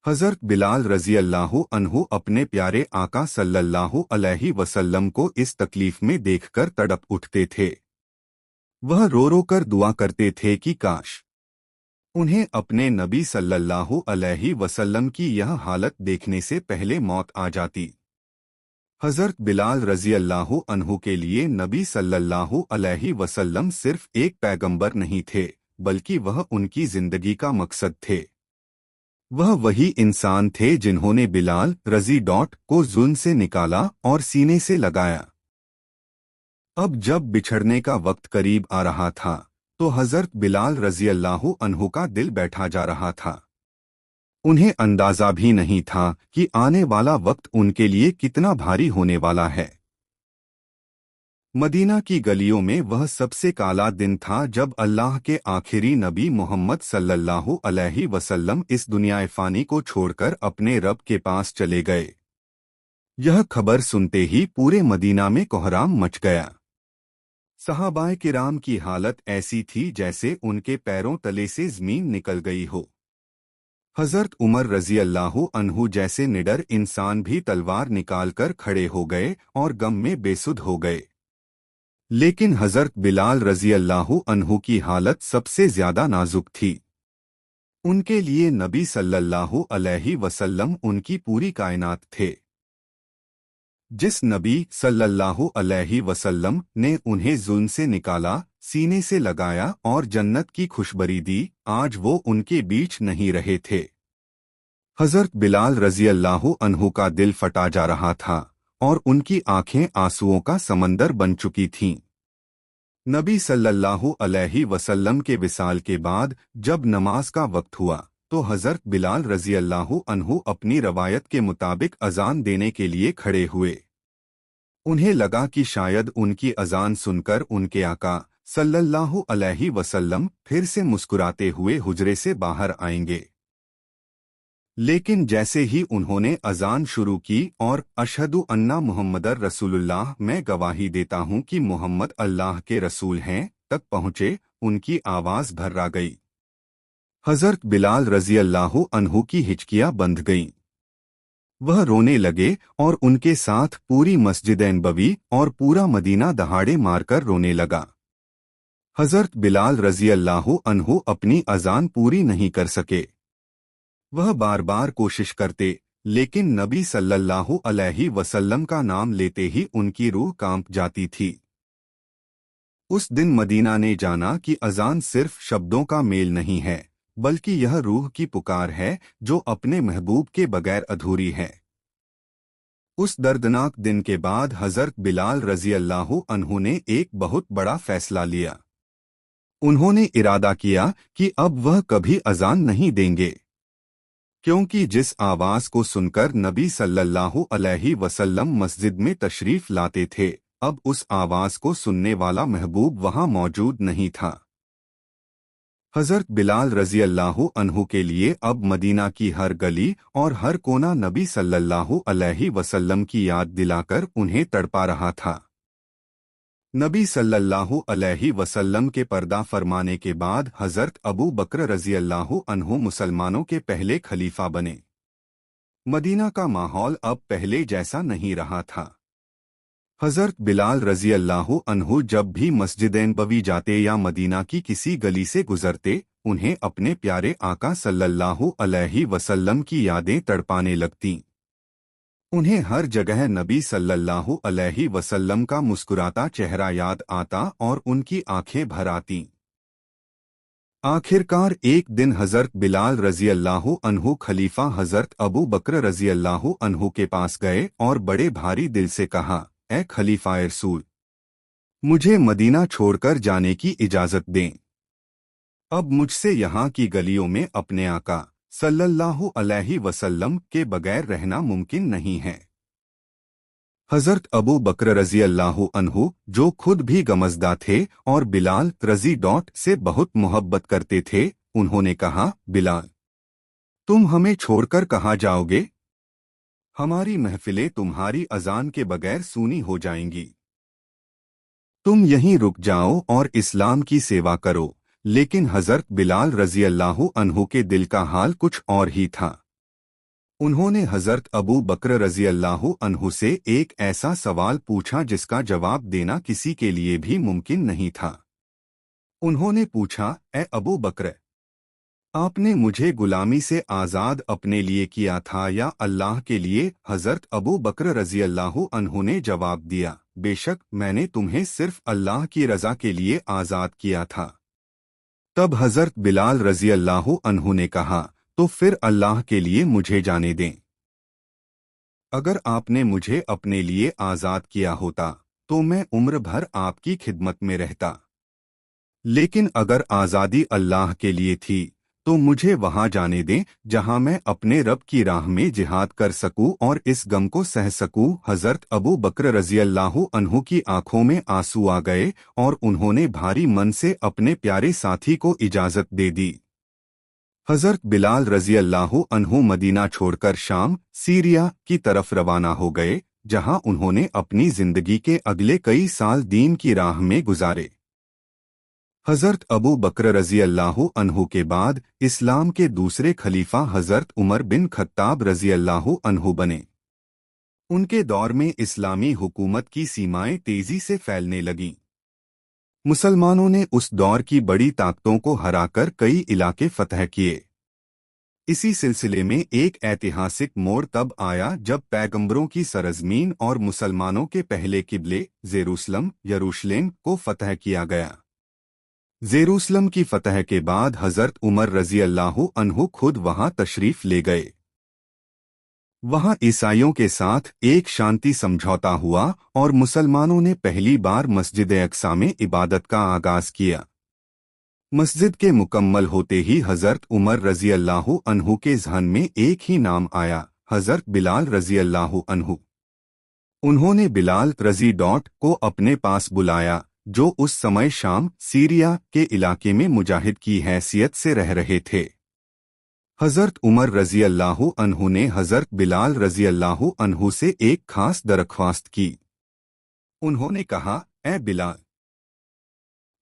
हजरत बिलाल रजी अल्लाह अन्हु अपने प्यारे आका सल्लल्लाहु अलैहि वसल्लम को इस तकलीफ में देखकर तड़प उठते थे। वह रो रो कर दुआ करते थे कि काश उन्हें अपने नबी सल्लल्लाहु अलैहि वसल्लम की यह हालत देखने से पहले मौत आ जाती। हजरत बिलाल रजी अल्लाह अन्हु के लिए नबी सल्लल्लाहु अलैहि वसल्लम सिर्फ एक पैगंबर नहीं थे, बल्कि वह उनकी जिंदगी का मकसद थे। वह वही इंसान थे जिन्होंने बिलाल रजी को जुल्म से निकाला और सीने से लगाया। अब जब बिछड़ने का वक्त करीब आ रहा था तो हजरत बिलाल रजी अल्लाह अन्हु का दिल बैठा जा रहा था। उन्हें अंदाजा भी नहीं था कि आने वाला वक्त उनके लिए कितना भारी होने वाला है। मदीना की गलियों में वह सबसे काला दिन था जब अल्लाह के आखिरी नबी मोहम्मद सल्लल्लाहु अलैहि वसल्लम इस दुनिया फानी को छोड़कर अपने रब के पास चले गए। यह खबर सुनते ही पूरे मदीना में कोहराम मच गया। सहाबाए किराम की हालत ऐसी थी जैसे उनके पैरों तले से जमीन निकल गई हो। हजरत उमर रजी अल्लाह अन्हु जैसे निडर इंसान भी तलवार निकालकर खड़े हो गए और गम में बेसुध हो गए। लेकिन हजरत बिलाल रजी अल्लाह अन्हु की हालत सबसे ज्यादा नाजुक थी। उनके लिए नबी सल्लल्लाहु अलैहि वसल्लम उनकी पूरी कायनात थे। जिस नबी सल्लल्लाहु अलैहि वसल्लम ने उन्हें जुल्म से निकाला, सीने से लगाया और जन्नत की खुशबरी दी, आज वो उनके बीच नहीं रहे थे। हजरत बिलाल रजी अल्लाह अन्हु का दिल फटा जा रहा था और उनकी आंखें आंसुओं का समंदर बन चुकी थीं। नबी सल्लल्लाहु अलैहि वसल्लम के विसाल के बाद जब नमाज का वक्त हुआ तो हजरत बिलाल रजी अल्लाहु अन्हु अपनी रवायत के मुताबिक अजान देने के लिए खड़े हुए। उन्हें लगा कि शायद उनकी अजान सुनकर उनके आका सल्लल्लाहु अलैहि वसल्लम फिर से मुस्कुराते हुए हुजरे से बाहर आएंगे। लेकिन जैसे ही उन्होंने अजान शुरू की और अशहदु अन्ना मुहम्मदर रसूलुल्लाह मैं गवाही देता हूँ कि मोहम्मद अल्लाह के रसूल हैं तक पहुँचे, उनकी आवाज भर्रा गई। हजरत बिलाल रजी अल्लाहु अन्हु की हिचकियां बंध गईं। वह रोने लगे और उनके साथ पूरी मस्जिद नबवी और पूरा मदीना दहाड़े मारकर रोने लगा। हजरत बिलाल रजी अल्लाहु अन्हु अपनी अजान पूरी नहीं कर सके। वह बार बार कोशिश करते, लेकिन नबी सल्लल्लाहु अलैहि वसल्लम का नाम लेते ही उनकी रूह कांप जाती थी। उस दिन मदीना ने जाना कि अजान सिर्फ शब्दों का मेल नहीं है, बल्कि यह रूह की पुकार है जो अपने महबूब के बगैर अधूरी है। उस दर्दनाक दिन के बाद हजरत बिलाल रजी अल्लाहु अन्हु ने एक बहुत बड़ा फैसला लिया। उन्होंने इरादा किया कि अब वह कभी अजान नहीं देंगे, क्योंकि जिस आवाज को सुनकर नबी सल्लल्लाहु अलैहि वसल्लम मस्जिद में तशरीफ लाते थे, अब उस आवाज को सुनने वाला महबूब वहां मौजूद नहीं था। हजरत बिलाल रजी अल्लाहु अन्हु के लिए अब मदीना की हर गली और हर कोना नबी सल्लल्लाहु अलैहि वसल्लम की याद दिलाकर उन्हें तड़पा रहा था। नबी सल्लल्लाहु अलैहि वसल्लम के पर्दा फरमाने के बाद हजरत अबू बकर रजी अल्लाहु अन्हु मुसलमानों के पहले खलीफा बने। मदीना का माहौल अब पहले जैसा नहीं रहा था। हजरत बिलाल रजी अल्लाहु अन्हु जब भी मस्जिद नबवी जाते या मदीना की किसी गली से गुजरते, उन्हें अपने प्यारे आका सल्लल्लाहु अलैहि वसल्लम की यादें तड़पाने लगतीं। उन्हें हर जगह नबी सल्लल्लाहु अलैहि वसल्लम का मुस्कुराता चेहरा याद आता और उनकी आंखें भर आतीं। आखिरकार एक दिन हजरत बिलाल रजी अल्लाहु अन्हु खलीफा हजरत अबू बकर रजी अल्लाहु अन्हु के पास गए और बड़े भारी दिल से कहा, ए खलीफा रसूल, मुझे मदीना छोड़कर जाने की इजाजत दें। अब मुझसे यहाँ की गलियों में अपने आका सल्लल्लाहु अलैहि वसल्लम के बगैर रहना मुमकिन नहीं है। हजरत अबू बकर रजी अल्लाहु अन्हु, जो खुद भी गमज़दा थे और बिलाल रजी से बहुत मोहब्बत करते थे, उन्होंने कहा, बिलाल, तुम हमें छोड़कर कहाँ जाओगे? हमारी महफिलें तुम्हारी अजान के बगैर सूनी हो जाएंगी। तुम यहीं रुक जाओ और इस्लाम की सेवा करो। लेकिन हजरत बिलाल रजी अल्लाहु अन्हु के दिल का हाल कुछ और ही था। उन्होंने हजरत अबू बकर रजी अल्लाहु अन्हु से एक ऐसा सवाल पूछा जिसका जवाब देना किसी के लिए भी मुमकिन नहीं था। उन्होंने पूछा, ए अबू बकर, आपने मुझे गुलामी से आज़ाद अपने लिए किया था या अल्लाह के लिए? हजरत अबू बकर रजी अल्लाहु अन्हु ने जवाब दिया, बेशक मैंने तुम्हें सिर्फ अल्लाह की रज़ा के लिए आज़ाद किया था। तब हजरत बिलाल रजी अल्लाहु अन्हु ने कहा, तो फिर अल्लाह के लिए मुझे जाने दें। अगर आपने मुझे अपने लिए आज़ाद किया होता तो मैं उम्र भर आपकी खिदमत में रहता, लेकिन अगर आज़ादी अल्लाह के लिए थी तो मुझे वहां जाने दें जहां मैं अपने रब की राह में जिहाद कर सकूं और इस गम को सह सकूं। हजरत अबू बकर रजी अल्लाहु अन्हु की आंखों में आंसू आ गए और उन्होंने भारी मन से अपने प्यारे साथी को इजाजत दे दी। हजरत बिलाल रजी अल्लाहु अन्हु मदीना छोड़कर शाम, सीरिया की तरफ रवाना हो गए, जहां उन्होंने अपनी जिंदगी के अगले कई साल दीन की राह में गुजारे। हजरत अबू बकर रजी अल्लाहु अन्हु के बाद इस्लाम के दूसरे खलीफा हजरत उमर बिन खत्ताब रजी अल्लाहु अन्हु बने। उनके दौर में इस्लामी हुकूमत की सीमाएं तेजी से फैलने लगीं। मुसलमानों ने उस दौर की बड़ी ताकतों को हराकर कई इलाके फतह किए। इसी सिलसिले में एक ऐतिहासिक मोड़ तब आया जब पैगंबरों की सरजमीन और मुसलमानों के पहले किबले यरूशलेम को फतह किया गया। जेरूसलम की फतह के बाद हजरत उमर रजी अल्लाहु अन्हु खुद वहां तशरीफ ले गए। वहां ईसाइयों के साथ एक शांति समझौता हुआ और मुसलमानों ने पहली बार मस्जिद अक्सा में इबादत का आगाज किया। मस्जिद के मुकम्मल होते ही हजरत उमर रजी अल्लाह अन्हु के ज़हन में एक ही नाम आया, हजरत बिलाल रजी अल्लाह अन्हु। उन्होंने बिलाल रजी को अपने पास बुलाया, जो उस समय शाम सीरिया के इलाके में मुजाहिद की हैसियत से रह रहे थे। हजरत उमर रजी अल्लाह अन्हु ने हजरत बिलाल रजी अल्लाह अन्हु से एक खास दरख्वास्त की। उन्होंने कहा, ए बिलाल,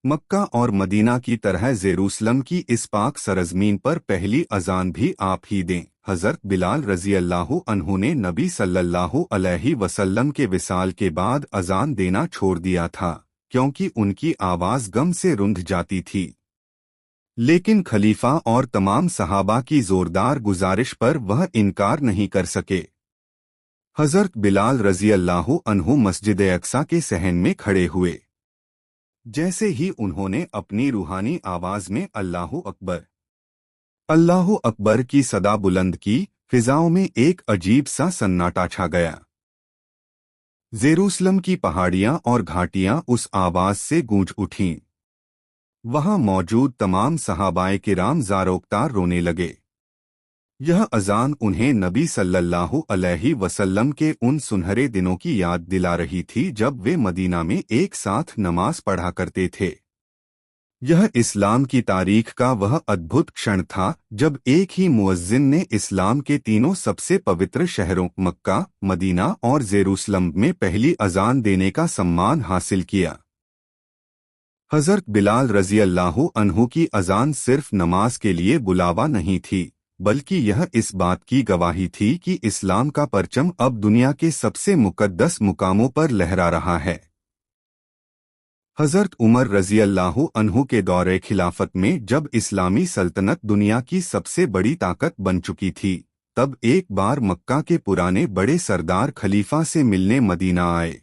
मक्का और मदीना की तरह जेरूसलम की इस पाक सरजमीन पर पहली अजान भी आप ही दें। हजरत बिलाल रजी अल्लाह अन्हु ने नबी सल्लल्लाहु अलैहि वसल्लम के विसाल के बाद अजान देना छोड़ दिया था, क्योंकि उनकी आवाज गम से रुंध जाती थी। लेकिन खलीफा और तमाम सहाबा की जोरदार गुजारिश पर वह इनकार नहीं कर सके। हजरत बिलाल रजी अल्लाह अन्हु मस्जिद अक्सा के सहन में खड़े हुए। जैसे ही उन्होंने अपनी रूहानी आवाज में अल्लाहु अकबर की सदा बुलंद की, फिजाओं में एक अजीब सा सन्नाटा छा गया। जेरूसलम की पहाड़ियां और घाटियां उस आवाज से गूंज उठीं। वहां मौजूद तमाम सहाबाए किराम ज़ारोक्तार रोने लगे। यह अजान उन्हें नबी सल्लल्लाहु अलैहि वसल्लम के उन सुनहरे दिनों की याद दिला रही थी जब वे मदीना में एक साथ नमाज पढ़ा करते थे। यह इस्लाम की तारीख का वह अद्भुत क्षण था जब एक ही मुअज्जिन ने इस्लाम के तीनों सबसे पवित्र शहरों मक्का, मदीना और जेरूसलम में पहली अजान देने का सम्मान हासिल किया। हजरत बिलाल रजी अल्लाह अन्हु की अजान सिर्फ नमाज के लिए बुलावा नहीं थी, बल्कि यह इस बात की गवाही थी कि इस्लाम का परचम अब दुनिया के सबसे मुकद्दस मुकामों पर लहरा रहा है। हजरत उमर रजी अल्लाह अन्हु के दौरे खिलाफत में जब इस्लामी सल्तनत दुनिया की सबसे बड़ी ताकत बन चुकी थी, तब एक बार मक्का के पुराने बड़े सरदार खलीफा से मिलने मदीना आए।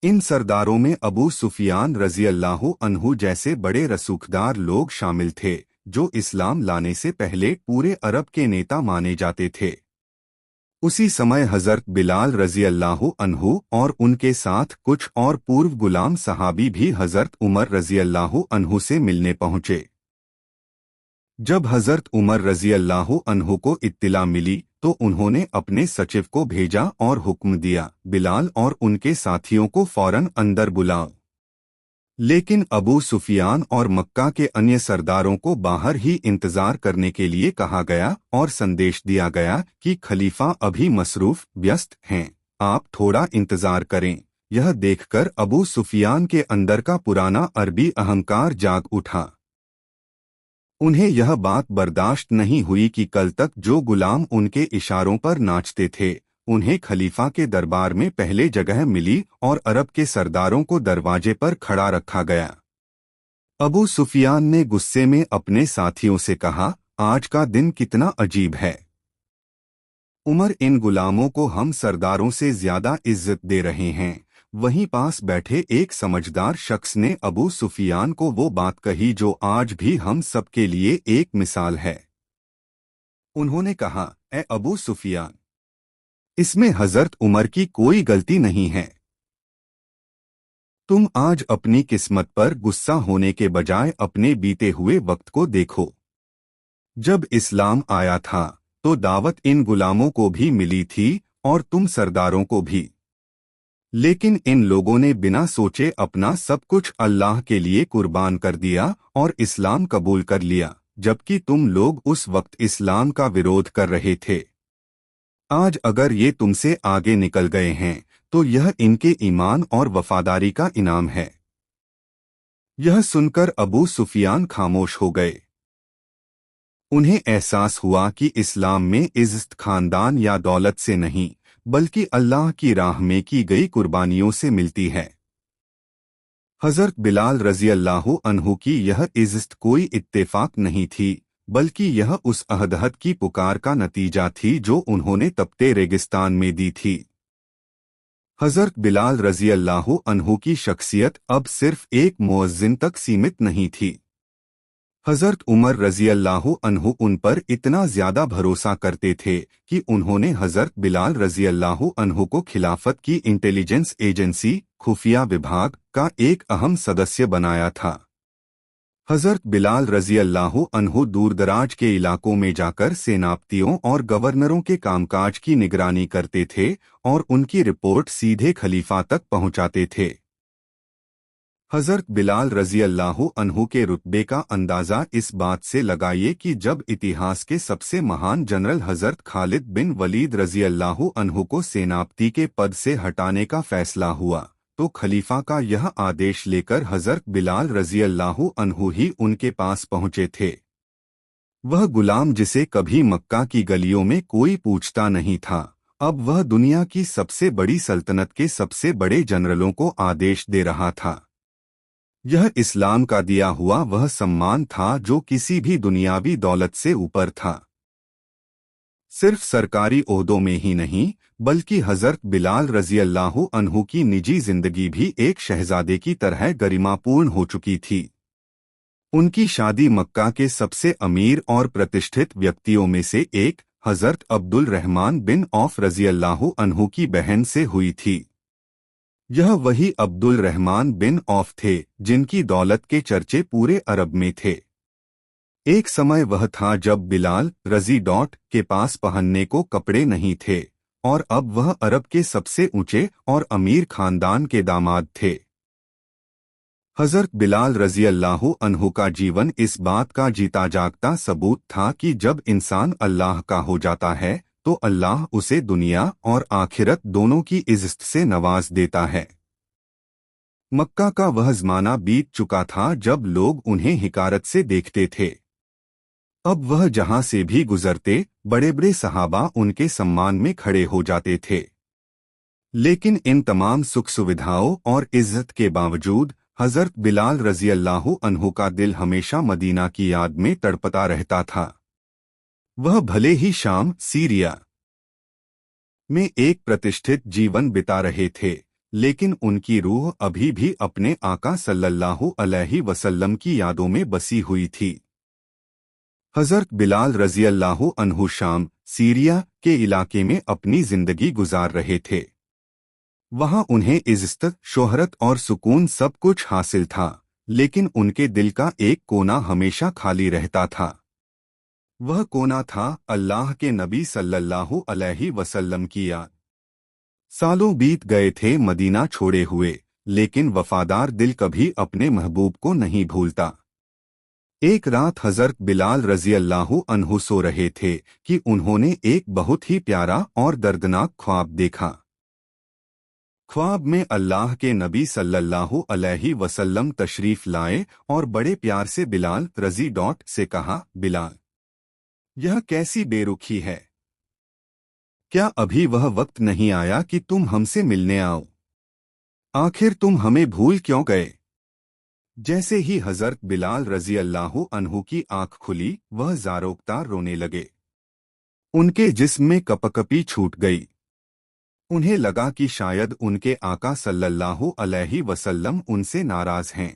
इन सरदारों में अबू सुफियान रजी अल्लाह अन्हु जैसे बड़े रसूखदार लोग शामिल थे, जो इस्लाम लाने से पहले पूरे अरब के नेता माने जाते थे। उसी समय हजरत बिलाल रजी अल्लाह अन्हु और उनके साथ कुछ और पूर्व गुलाम सहाबी भी हजरत उमर रजी अल्लाह अन्हु से मिलने पहुंचे। जब हजरत उमर रजी अल्लाह अन्हु को इत्तिला मिली तो उन्होंने अपने सचिव को भेजा और हुक्म दिया, बिलाल और उनके साथियों को फौरन अंदर बुलाओ। लेकिन अबू सुफियान और मक्का के अन्य सरदारों को बाहर ही इंतजार करने के लिए कहा गया और संदेश दिया गया कि खलीफा अभी मसरूफ व्यस्त हैं, आप थोड़ा इंतजार करें। यह देखकर अबू सुफियान के अंदर का पुराना अरबी अहंकार जाग उठा। उन्हें यह बात बर्दाश्त नहीं हुई कि कल तक जो गुलाम उनके इशारों पर नाचते थे, उन्हें खलीफा के दरबार में पहले जगह मिली और अरब के सरदारों को दरवाजे पर खड़ा रखा गया। अबू सुफियान ने गुस्से में अपने साथियों से कहा, आज का दिन कितना अजीब है। उमर, इन गुलामों को हम सरदारों से ज्यादा इज्जत दे रहे हैं। वहीं पास बैठे एक समझदार शख्स ने अबू सुफियान को वो बात कही जो आज भी हम सबके लिए एक मिसाल है। उन्होंने कहा, ए अबू सुफियान, इसमें हजरत उमर की कोई गलती नहीं है। तुम आज अपनी किस्मत पर गुस्सा होने के बजाय अपने बीते हुए वक्त को देखो। जब इस्लाम आया था तो दावत इन गुलामों को भी मिली थी और तुम सरदारों को भी, लेकिन इन लोगों ने बिना सोचे अपना सब कुछ अल्लाह के लिए कुर्बान कर दिया और इस्लाम कबूल कर लिया, जबकि तुम लोग उस वक्त इस्लाम का विरोध कर रहे थे। आज अगर ये तुमसे आगे निकल गए हैं तो यह इनके ईमान और वफादारी का इनाम है। यह सुनकर अबू सुफियान खामोश हो गए। उन्हें एहसास हुआ कि इस्लाम में इज्जत खानदान या दौलत से नहीं, बल्कि अल्लाह की राह में की गई कुर्बानियों से मिलती है। हजरत बिलाल रजी अल्लाह अन्हु की यह इज्जत कोई इत्तेफाक नहीं थी, बल्कि यह उस अहदहद की पुकार का नतीजा थी जो उन्होंने तपते रेगिस्तान में दी थी। हजरत बिलाल रजी अल्लाह अन्हु की शख्सियत अब सिर्फ एक मुअज्जिन तक सीमित नहीं थी। हजरत उमर रजी अल्लाह अन्हु उन पर इतना ज्यादा भरोसा करते थे कि उन्होंने हजरत बिलाल रजी अल्लाह अन्हु को खिलाफत की इंटेलिजेंस एजेंसी खुफिया विभाग का एक अहम सदस्य बनाया था। हजरत बिलाल रजी अल्लाह अन्हु दूरदराज के इलाकों में जाकर सेनापतियों और गवर्नरों के कामकाज की निगरानी करते थे और उनकी रिपोर्ट सीधे खलीफा तक पहुंचाते थे। हजरत बिलाल रजी अल्लाह अन्हु के रुतबे का अंदाजा इस बात से लगाइए कि जब इतिहास के सबसे महान जनरल हजरत खालिद बिन वलीद रजी अल्लाह अन्हु को सेनापति के पद से हटाने का फैसला हुआ तो खलीफा का यह आदेश लेकर हजरत बिलाल रजी अल्लाह अन्हु ही उनके पास पहुंचे थे। वह गुलाम जिसे कभी मक्का की गलियों में कोई पूछता नहीं था, अब वह दुनिया की सबसे बड़ी सल्तनत के सबसे बड़े जनरलों को आदेश दे रहा था। यह इस्लाम का दिया हुआ वह सम्मान था जो किसी भी दुनियावी दौलत से ऊपर था। सिर्फ सरकारी ओहदों में ही नहीं बल्कि हजरत बिलाल रजी अल्लाह अन्हु की निजी जिंदगी भी एक शहजादे की तरह गरिमापूर्ण हो चुकी थी। उनकी शादी मक्का के सबसे अमीर और प्रतिष्ठित व्यक्तियों में से एक हजरत अब्दुल रहमान बिन औफ रजी अल्लाह अन्हु की बहन से हुई थी। यह वही अब्दुल रहमान बिन औफ थे जिनकी दौलत के चर्चे पूरे अरब में थे। एक समय वह था जब बिलाल रजी के पास पहनने को कपड़े नहीं थे और अब वह अरब के सबसे ऊंचे और अमीर खानदान के दामाद थे। हजरत बिलाल रजी अल्लाह अन्हु का जीवन इस बात का जीता जागता सबूत था कि जब इंसान अल्लाह का हो जाता है तो अल्लाह उसे दुनिया और आखिरत दोनों की इज्जत से नवाज देता है। मक्का का वह ज़माना बीत चुका था जब लोग उन्हें हिकारत से देखते थे। अब वह जहां से भी गुजरते बड़े बड़े सहाबा उनके सम्मान में खड़े हो जाते थे। लेकिन इन तमाम सुख सुविधाओं और इज्जत के बावजूद हजरत बिलाल रजी अल्लाह अन्हु का दिल हमेशा मदीना की याद में तड़पता रहता था। वह भले ही शाम सीरिया में एक प्रतिष्ठित जीवन बिता रहे थे लेकिन उनकी रूह अभी भी अपने आका सल्लल्लाहु अलैहि वसल्लम की यादों में बसी हुई थी। हजरत बिलाल रजी अल्लाह अन्हु शाम सीरिया के इलाके में अपनी जिंदगी गुजार रहे थे। वहां उन्हें इज्जत, शोहरत और सुकून सब कुछ हासिल था लेकिन उनके दिल का एक कोना हमेशा खाली रहता था। वह कोना था अल्लाह के नबी सल्लल्लाहु अलैहि वसल्लम की याद। सालों बीत गए थे मदीना छोड़े हुए लेकिन वफादार दिल कभी अपने महबूब को नहीं भूलता। एक रात हजरत बिलाल रजी अल्लाह अन्हु सो रहे थे कि उन्होंने एक बहुत ही प्यारा और दर्दनाक ख्वाब देखा। ख्वाब में अल्लाह के नबी सल्लल्लाहु अलैहि वसल्लम तशरीफ लाए और बड़े प्यार से बिलाल रजी से कहा, बिलाल यह कैसी बेरुखी है, क्या अभी वह वक्त नहीं आया कि तुम हमसे मिलने आओ? आखिर तुम हमें भूल क्यों गए? जैसे ही हजरत बिलाल रजी अल्लाह अन्हु की आंख खुली वह ज़ारोक्ता रोने लगे। उनके जिस्म में कपकपी छूट गई। उन्हें लगा कि शायद उनके आका सल्लल्लाहु अलैहि वसल्लम उनसे नाराज हैं।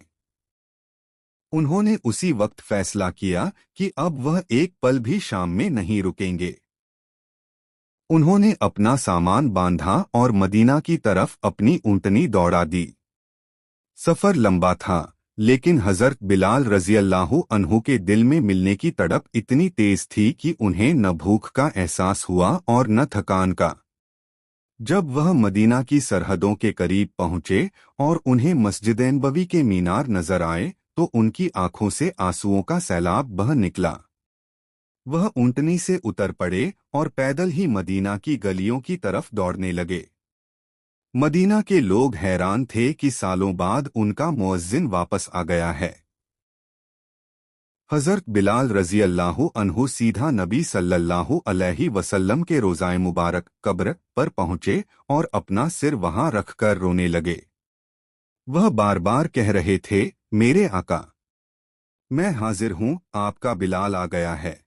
उन्होंने उसी वक्त फैसला किया कि अब वह एक पल भी शाम में नहीं रुकेंगे। उन्होंने अपना सामान बांधा और मदीना की तरफ अपनी ऊंटनी दौड़ा दी। सफर लंबा था लेकिन हजरत बिलाल रजी अल्लाह अन्हु के दिल में मिलने की तड़प इतनी तेज थी कि उन्हें न भूख का एहसास हुआ और न थकान का। जब वह मदीना की सरहदों के करीब पहुंचे और उन्हें मस्जिद नबवी के मीनार नजर आए तो उनकी आंखों से आंसुओं का सैलाब बह निकला। वह ऊंटनी से उतर पड़े और पैदल ही मदीना की गलियों की तरफ दौड़ने लगे। मदीना के लोग हैरान थे कि सालों बाद उनका मुअज्जिन वापस आ गया है। हजरत बिलाल रजी अल्लाह अन्हु सीधा नबी सल्लल्लाहु अलैहि वसल्लम के रोज़ाए मुबारक कब्र पर पहुंचे और अपना सिर वहां रखकर रोने लगे। वह बार बार कह रहे थे, मेरे आका, मैं हाजिर हूं, आपका बिलाल आ गया है।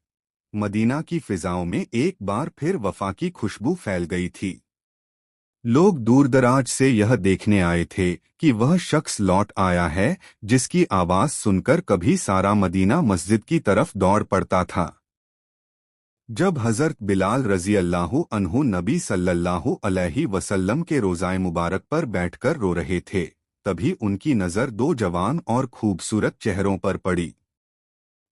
मदीना की फिजाओं में एक बार फिर वफा की खुशबू फैल गई थी। लोग दूर दराज से यह देखने आए थे कि वह शख्स लौट आया है जिसकी आवाज सुनकर कभी सारा मदीना मस्जिद की तरफ दौड़ पड़ता था। जब हजरत बिलाल रजी अल्लाहु अन्हु नबी सल्लल्लाहु अलैहि वसल्लम के रोज़ाए मुबारक पर बैठकर रो रहे थे, तभी उनकी नज़र दो जवान और खूबसूरत चेहरों पर पड़ी।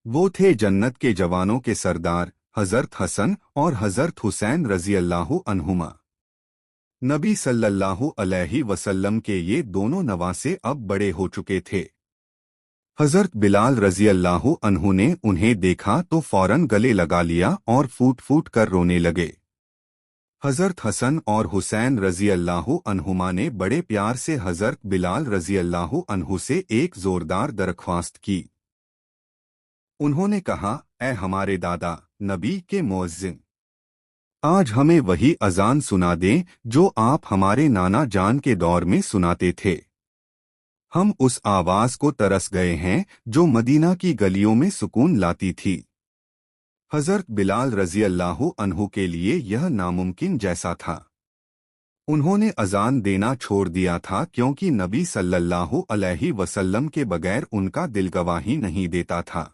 वो थे जन्नत के जवानों के सरदार हजरत हसन और हजरत हुसैन रजी अल्लाहु अन्हुमा। नबी सल्लल्लाहु अलैहि वसल्लम के ये दोनों नवासे अब बड़े हो चुके थे। हजरत बिलाल रजी अल्लाहु अन्हु ने उन्हें देखा तो फौरन गले लगा लिया और फूट फूट कर रोने लगे। हजरत हसन और हुसैन रजी अल्लाहु अन्हुमा ने बड़े प्यार से हजरत बिलाल रजी अल्लाहु अन्हु से एक जोरदार दरख्वास्त की। उन्होंने कहा, ऐ हमारे दादा नबी के मुअज्जिन, आज हमें वही अजान सुना दें जो आप हमारे नाना जान के दौर में सुनाते थे। हम उस आवाज को तरस गए हैं जो मदीना की गलियों में सुकून लाती थी। हजरत बिलाल रजी अल्लाहु अन्हु के लिए यह नामुमकिन जैसा था। उन्होंने अजान देना छोड़ दिया था क्योंकि नबी सल्लल्लाहु अलैहि वसल्लम के बगैर उनका दिल गवाही नहीं देता था।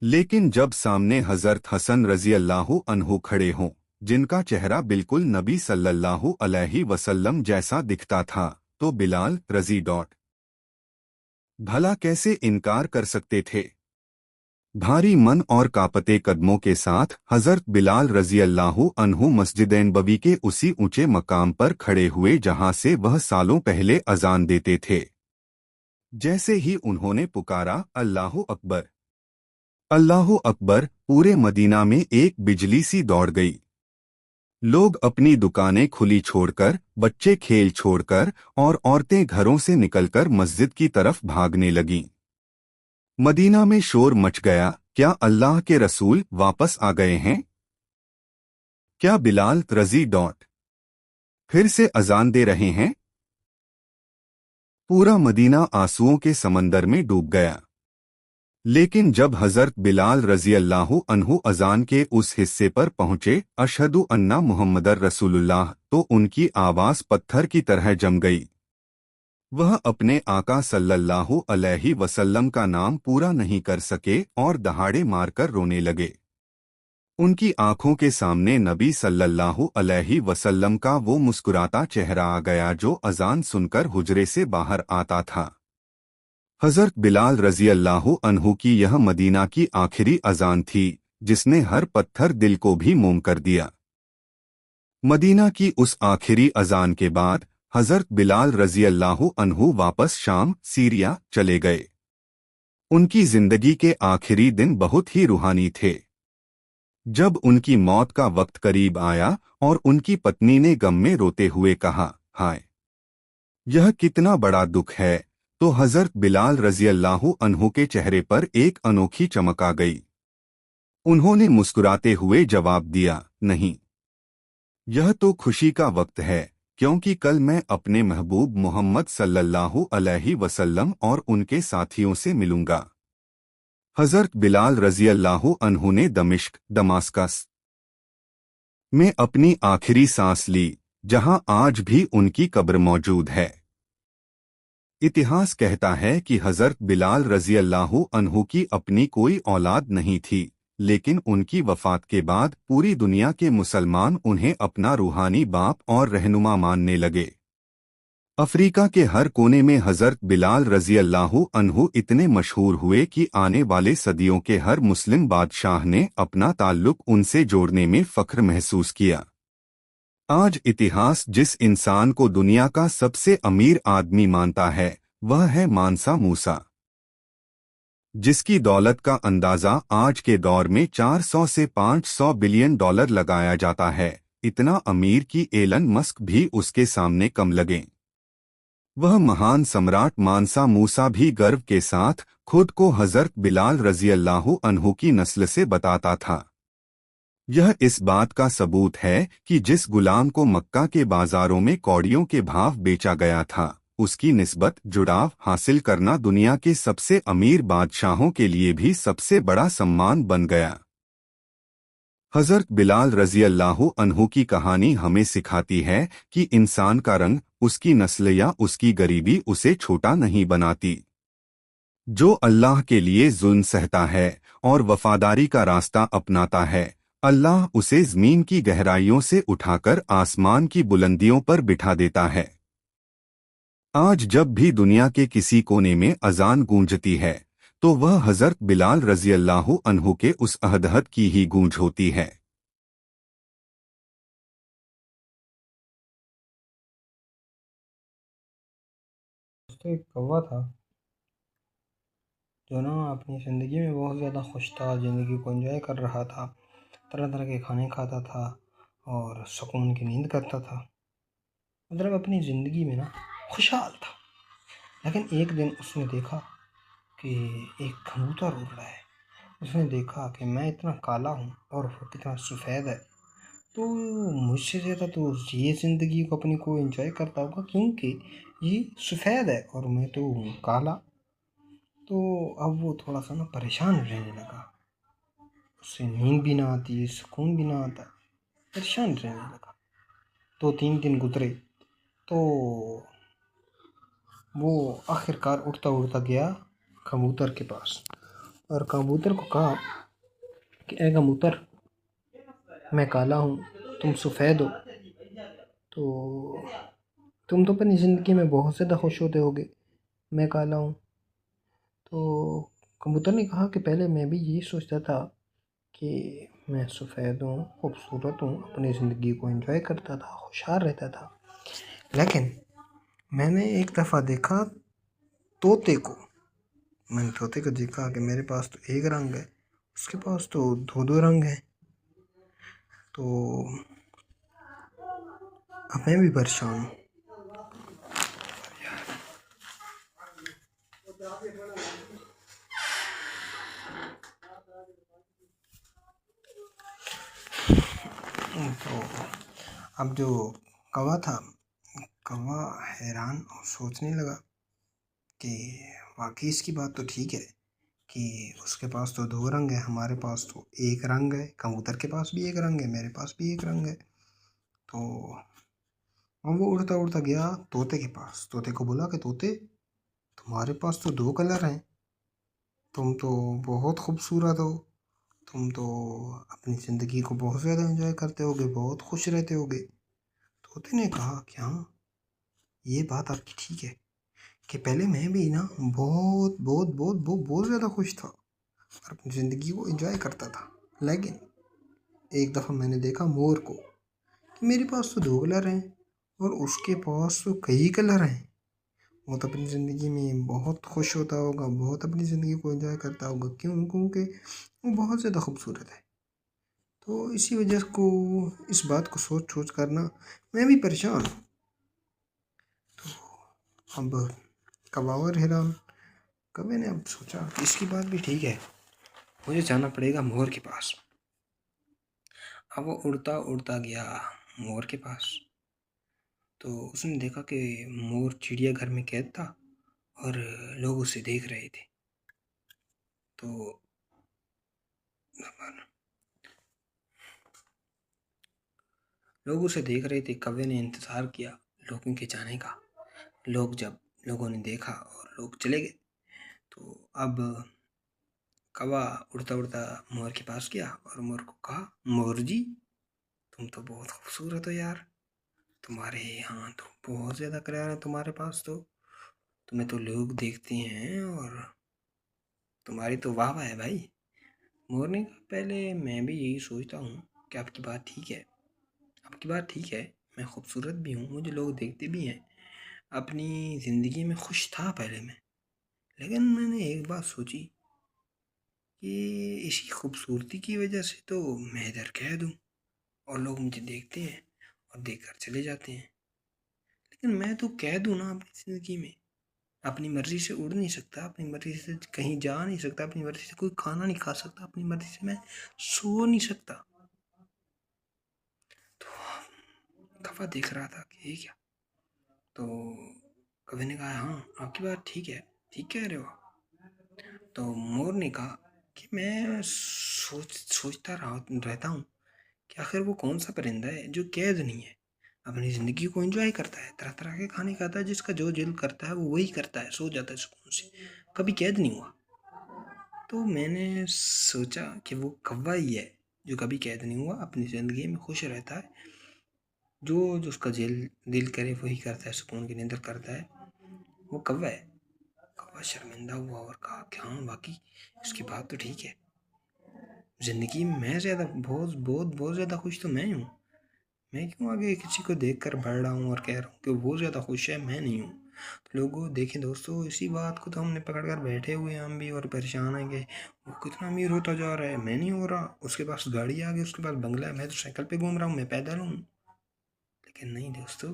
लेकिन जब सामने हजरत हसन रजी अल्लाहु अन्हु खड़े हों, जिनका चेहरा बिल्कुल नबी सल्लल्लाहु अलैहि वसल्लम जैसा दिखता था, तो बिलाल रजी भला कैसे इनकार कर सकते थे। भारी मन और कांपते कदमों के साथ हजरत बिलाल रजी अल्लाहु अन्हु मस्जिद नबवी के उसी ऊंचे मकाम पर खड़े हुए जहां से वह सालों पहले अजान देते थे। जैसे ही उन्होंने पुकारा अल्लाहु अकबर, अल्लाहु अकबर, पूरे मदीना में एक बिजली सी दौड़ गई। लोग अपनी दुकानें खुली छोड़कर, बच्चे खेल छोड़कर और औरतें घरों से निकलकर मस्जिद की तरफ भागने लगीं। मदीना में शोर मच गया, क्या अल्लाह के रसूल वापस आ गए हैं? क्या बिलाल रजी फिर से अजान दे रहे हैं? पूरा मदीना आंसुओं के समंदर में डूब गया। लेकिन जब हजरत बिलाल रजी अल्लाहु अन्हु अजान के उस हिस्से पर पहुंचे, अशहदु अन्ना मुहम्मदर रसूलुल्लाह, तो उनकी आवाज पत्थर की तरह जम गई। वह अपने आका सल्लल्लाहु अलैहि वसल्लम का नाम पूरा नहीं कर सके और दहाड़े मारकर रोने लगे। उनकी आंखों के सामने नबी सल्लल्लाहु अलैहि वसल्लम का वो मुस्कुराता चेहरा आ गया जो अजान सुनकर हुजरे से बाहर आता था। हजरत बिलाल रजी अल्लाहु अन्हु की यह मदीना की आखिरी अजान थी जिसने हर पत्थर दिल को भी मोम कर दिया। मदीना की उस आखिरी अजान के बाद हजरत बिलाल रजी अल्लाहु अन्हु वापस शाम, सीरिया चले गए। उनकी जिंदगी के आखिरी दिन बहुत ही रूहानी थे। जब उनकी मौत का वक्त करीब आया और उनकी पत्नी ने गम में रोते हुए कहा, हाय, यह कितना बड़ा दुख है, तो हजरत बिलाल रजी अल्लाहु अन्हु के चेहरे पर एक अनोखी चमक आ गई। उन्होंने मुस्कुराते हुए जवाब दिया, नहीं, यह तो खुशी का वक्त है क्योंकि कल मैं अपने महबूब मोहम्मद सल्लल्लाहु अलैहि वसल्लम और उनके साथियों से मिलूंगा। हजरत बिलाल रजी अल्लाहु अन्हु ने दमास्कस में अपनी आखिरी सांस ली, जहां आज भी उनकी कब्र मौजूद है। इतिहास कहता है कि हजरत बिलाल रजी अल्लाहु अन्हु की अपनी कोई औलाद नहीं थी, लेकिन उनकी वफात के बाद पूरी दुनिया के मुसलमान उन्हें अपना रूहानी बाप और रहनुमा मानने लगे। अफ्रीका के हर कोने में हजरत बिलाल रजी अल्लाहु अन्हु इतने मशहूर हुए कि आने वाले सदियों के हर मुस्लिम बादशाह ने अपना ताल्लुक उनसे जोड़ने में फख्र महसूस किया। आज इतिहास जिस इंसान को दुनिया का सबसे अमीर आदमी मानता है वह है मानसा मूसा, जिसकी दौलत का अंदाजा आज के दौर में 400 से 500 बिलियन डॉलर लगाया जाता है। इतना अमीर कि एलन मस्क भी उसके सामने कम लगे। वह महान सम्राट मानसा मूसा भी गर्व के साथ खुद को हजरत बिलाल रजी अल्लाहु अन्हु की नस्ल से बताता था। यह इस बात का सबूत है कि जिस गुलाम को मक्का के बाजारों में कौड़ियों के भाव बेचा गया था, उसकी निस्बत जुड़ाव हासिल करना दुनिया के सबसे अमीर बादशाहों के लिए भी सबसे बड़ा सम्मान बन गया। हजरत बिलाल रजी अल्लाह अन्हु की कहानी हमें सिखाती है कि इंसान का रंग, उसकी नस्ल या उसकी गरीबी उसे छोटा नहीं बनाती। जो अल्लाह के लिए जुल्म सहता है और वफादारी का रास्ता अपनाता है, अल्लाह उसे जमीन की गहराइयों से उठाकर आसमान की बुलंदियों पर बिठा देता है। आज जब भी दुनिया के किसी कोने में अजान गूंजती है तो वह हजरत बिलाल रजी अल्लाह अन्हु के उस अहदहद की ही गूंज होती है। तो एक कौवा था जो ना अपनी ज़िंदगी में बहुत ज़्यादा खुश था, ज़िंदगी को एंजॉय कर रहा था, तरह तरह के खाने खाता था और सुकून की नींद करता था। मतलब अपनी ज़िंदगी में ना खुशहाल था। लेकिन एक दिन उसने देखा कि एक कबूतर उड़ रहा है। उसने देखा कि मैं इतना काला हूँ और वो कितना सफ़ेद है, तो मुझसे ज़्यादा तो ये ज़िंदगी को अपनी को एंजॉय करता होगा, क्योंकि ये सफ़ेद है और मैं तो हूँ काला। तो अब वो थोड़ा सा ना परेशान रहने लगा। उससे नींद भी ना आती, सुकून भी ना आता, परेशान रहने लगा। 2-3 दिन गुजरे तो वो आखिरकार उड़ता उड़ता गया कबूतर के पास और कबूतर को कहा कि ए कबूतर, मैं काला हूँ, तुम सफ़ेद हो, तो तुम तो अपनी ज़िंदगी में बहुत ज़्यादा खुश होते होगे, मैं काला हूँ। तो कबूतर ने कहा कि पहले मैं भी यही सोचता था कि मैं सफ़ेद हूँ, खूबसूरत हूँ, अपनी ज़िंदगी को एंजॉय करता था, खुशहाल रहता था। लेकिन मैंने एक दफ़ा देखा तोते को। मैंने तोते को देखा कि मेरे पास तो एक रंग है, उसके पास तो 2-2 रंग हैं। तो अब मैं भी परेशान हूँ। तो अब जो कौवा था, कौवा हैरान और सोचने लगा कि वाकई इसकी बात तो ठीक है कि उसके पास तो 2 रंग है, हमारे पास तो एक रंग है। कबूतर के पास भी एक रंग है, मेरे पास भी एक रंग है। तो अब वो उड़ता उड़ता गया तोते के पास। तोते को बोला कि तोते, तुम्हारे पास तो 2 कलर हैं, तुम तो बहुत खूबसूरत हो, तुम तो अपनी ज़िंदगी को बहुत ज़्यादा एंजॉय करते होगे, बहुत खुश रहते होगे। तोते ने कहा कि हाँ, ये बात आपकी ठीक है कि पहले मैं भी ना बहुत बहुत बहुत बहुत बहुत ज़्यादा खुश था और अपनी ज़िंदगी को एंजॉय करता था। लेकिन एक दफ़ा मैंने देखा मोर को कि मेरे पास तो 2 कलर हैं और उसके पास तो कई कलर हैं। वो तो अपनी ज़िंदगी में बहुत खुश होता होगा, बहुत अपनी ज़िंदगी को एंजॉय करता होगा, क्यों? क्योंकि वो बहुत ज़्यादा खूबसूरत है। तो इसी वजह को, इस बात को सोच सोच कर ना मैं भी परेशान हूँ। तो अब कौवा और हैरान। कौवे ने अब सोचा कि इसकी बात भी ठीक है, मुझे जाना पड़ेगा मोर के पास। अब वो उड़ता उड़ता गया मोर के पास। तो उसने देखा कि मोर चिड़ियाघर में कैद था और लोग उसे देख रहे थे। तो लोग उसे देख रहे थे। कौवे ने इंतज़ार किया लोगों के जाने का। जब लोगों ने देखा और लोग चले गए, तो अब कौवा उड़ता उड़ता मोर के पास गया और मोर को कहा, मोर जी, तुम तो बहुत खूबसूरत हो यार, तुम्हारे यहाँ तो बहुत ज़्यादा कलर है तुम्हारे पास, तो तुम्हें तो लोग देखते हैं और तुम्हारी तो वाह वाह है भाई। मोर ने कहा, पहले मैं भी यही सोचता हूँ कि आपकी बात ठीक है, आपकी बात ठीक है, मैं खूबसूरत भी हूँ, मुझे लोग देखते भी हैं, अपनी ज़िंदगी में खुश था पहले मैं। लेकिन मैंने एक बात सोची कि इसी खूबसूरती की वजह से तो मैं इधर कैद हूँ और लोग मुझे देखते हैं और देखकर चले जाते हैं। लेकिन मैं तो कैद हूँ ना अपनी ज़िंदगी में, अपनी मर्ज़ी से उड़ नहीं सकता, अपनी मर्ज़ी से कहीं जा नहीं सकता, अपनी मर्ज़ी से कोई खाना नहीं खा सकता, अपनी मर्ज़ी से मैं सो नहीं सकता। तो कौवा देख रहा था कि ये क्या। तो कौवे ने कहा, हाँ आपकी बात ठीक है, ठीक कह रहे हो आप। तो मोर ने कहा कि मैं सोचता रहता हूँ کہ آخر وہ کون سا پرندہ ہے جو قید نہیں ہے، اپنی زندگی کو انجوائے کرتا ہے، طرح طرح کے کھانے کھاتا ہے، جس کا جو دل کرتا ہے وہ وہی کرتا ہے، سو جاتا ہے سکون سے، کبھی قید نہیں ہوا۔ تو میں نے سوچا کہ وہ کوا ہی ہے جو کبھی قید نہیں ہوا، اپنی زندگی میں خوش رہتا ہے، جو اس کا دل کرے وہی کرتا ہے، سکون کی نیند کرتا ہے، وہ کوا ہے۔ کوا شرمندہ ہوا اور کہا کہ ہاں واقعی اس کی بات تو ٹھیک ہے، زندگی میں بہت زیادہ خوش تو میں ہوں، میں کیوں آگے کسی کو دیکھ کر بڑھ رہا ہوں اور کہہ رہا ہوں کہ وہ زیادہ خوش ہے، میں نہیں ہوں۔ تو لوگوں دیکھیں دوستو، اسی بات کو تو ہم نے پکڑ کر بیٹھے ہوئے ہیں ہم بھی، اور پریشان ہیں کہ وہ کتنا امیر ہوتا جا رہا ہے، میں نہیں ہو رہا، اس کے پاس گاڑی آ گئی، اس کے پاس بنگلہ ہے، میں تو سائیکل پہ گھوم رہا ہوں، میں پیدل ہوں۔ لیکن نہیں دوستو،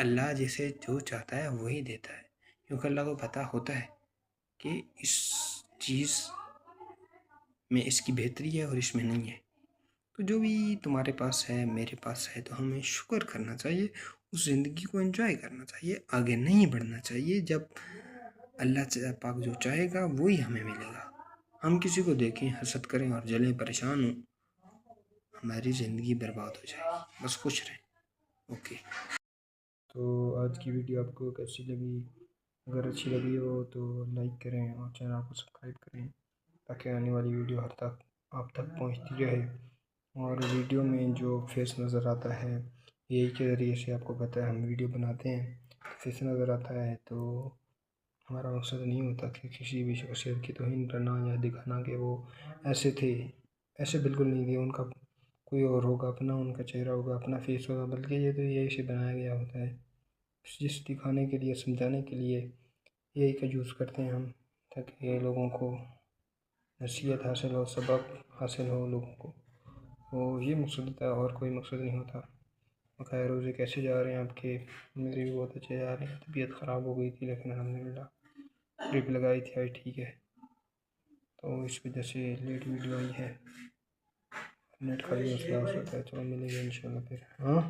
اللہ جسے جو چاہتا ہے وہی دیتا ہے، کیونکہ اللہ کو پتہ ہوتا ہے کہ اس چیز میں اس کی بہتری ہے اور اس میں نہیں ہے۔ تو جو بھی تمہارے پاس ہے، میرے پاس ہے، تو ہمیں شکر کرنا چاہیے، اس زندگی کو انجوائے کرنا چاہیے، آگے نہیں بڑھنا چاہیے۔ جب اللہ پاک جو چاہے گا وہی ہمیں ملے گا۔ ہم کسی کو دیکھیں، حسد کریں اور جلیں، پریشان ہوں، ہماری زندگی برباد ہو جائے گی۔ بس خوش رہیں۔ اوکے، تو آج کی ویڈیو آپ کو کیسی لگی؟ اگر اچھی لگی ہو تو لائک کریں اور چینل کو سبسکرائب کریں، تاکہ آنے والی ویڈیو ہر تک آپ تک پہنچتی رہے۔ اور ویڈیو میں جو فیس نظر آتا ہے، یہی کے ذریعے سے آپ کو پتہ ہے ہم ویڈیو بناتے ہیں، فیس نظر آتا ہے تو ہمارا مقصد نہیں ہوتا کہ کسی بھی شخصیت کی توہین کرنا یا دکھانا کہ وہ ایسے تھے، ایسے بالکل نہیں تھے، ان کا کوئی اور ہوگا، اپنا ان کا چہرہ ہوگا، اپنا فیس ہوگا، بلکہ یہ تو یہی سے بنایا گیا ہوتا ہے جس دکھانے کے لیے، سمجھانے کے لیے یہی کا یوز کرتے ہیں ہم، تاکہ یہ لوگوں کو نصیحت حاصل ہو، سبق حاصل ہو لوگوں کو، وہ یہ مقصد ہوتا ہے، اور کوئی مقصد نہیں ہوتا۔ بخیر روزے کیسے جا رہے ہیں آپ کے؟ میرے بھی بہت اچھے جا رہے ہیں، طبیعت خراب ہو گئی تھی لیکن الحمدللہ ڈرپ لگائی تھی، آئی ٹھیک ہے، تو اس وجہ سے لیٹ ویڈیو آئی ہے، نیٹ کا بھی مسئلہ ہو سکتا ہے، چلو ملیں گے انشاءاللہ پھر، ہاں۔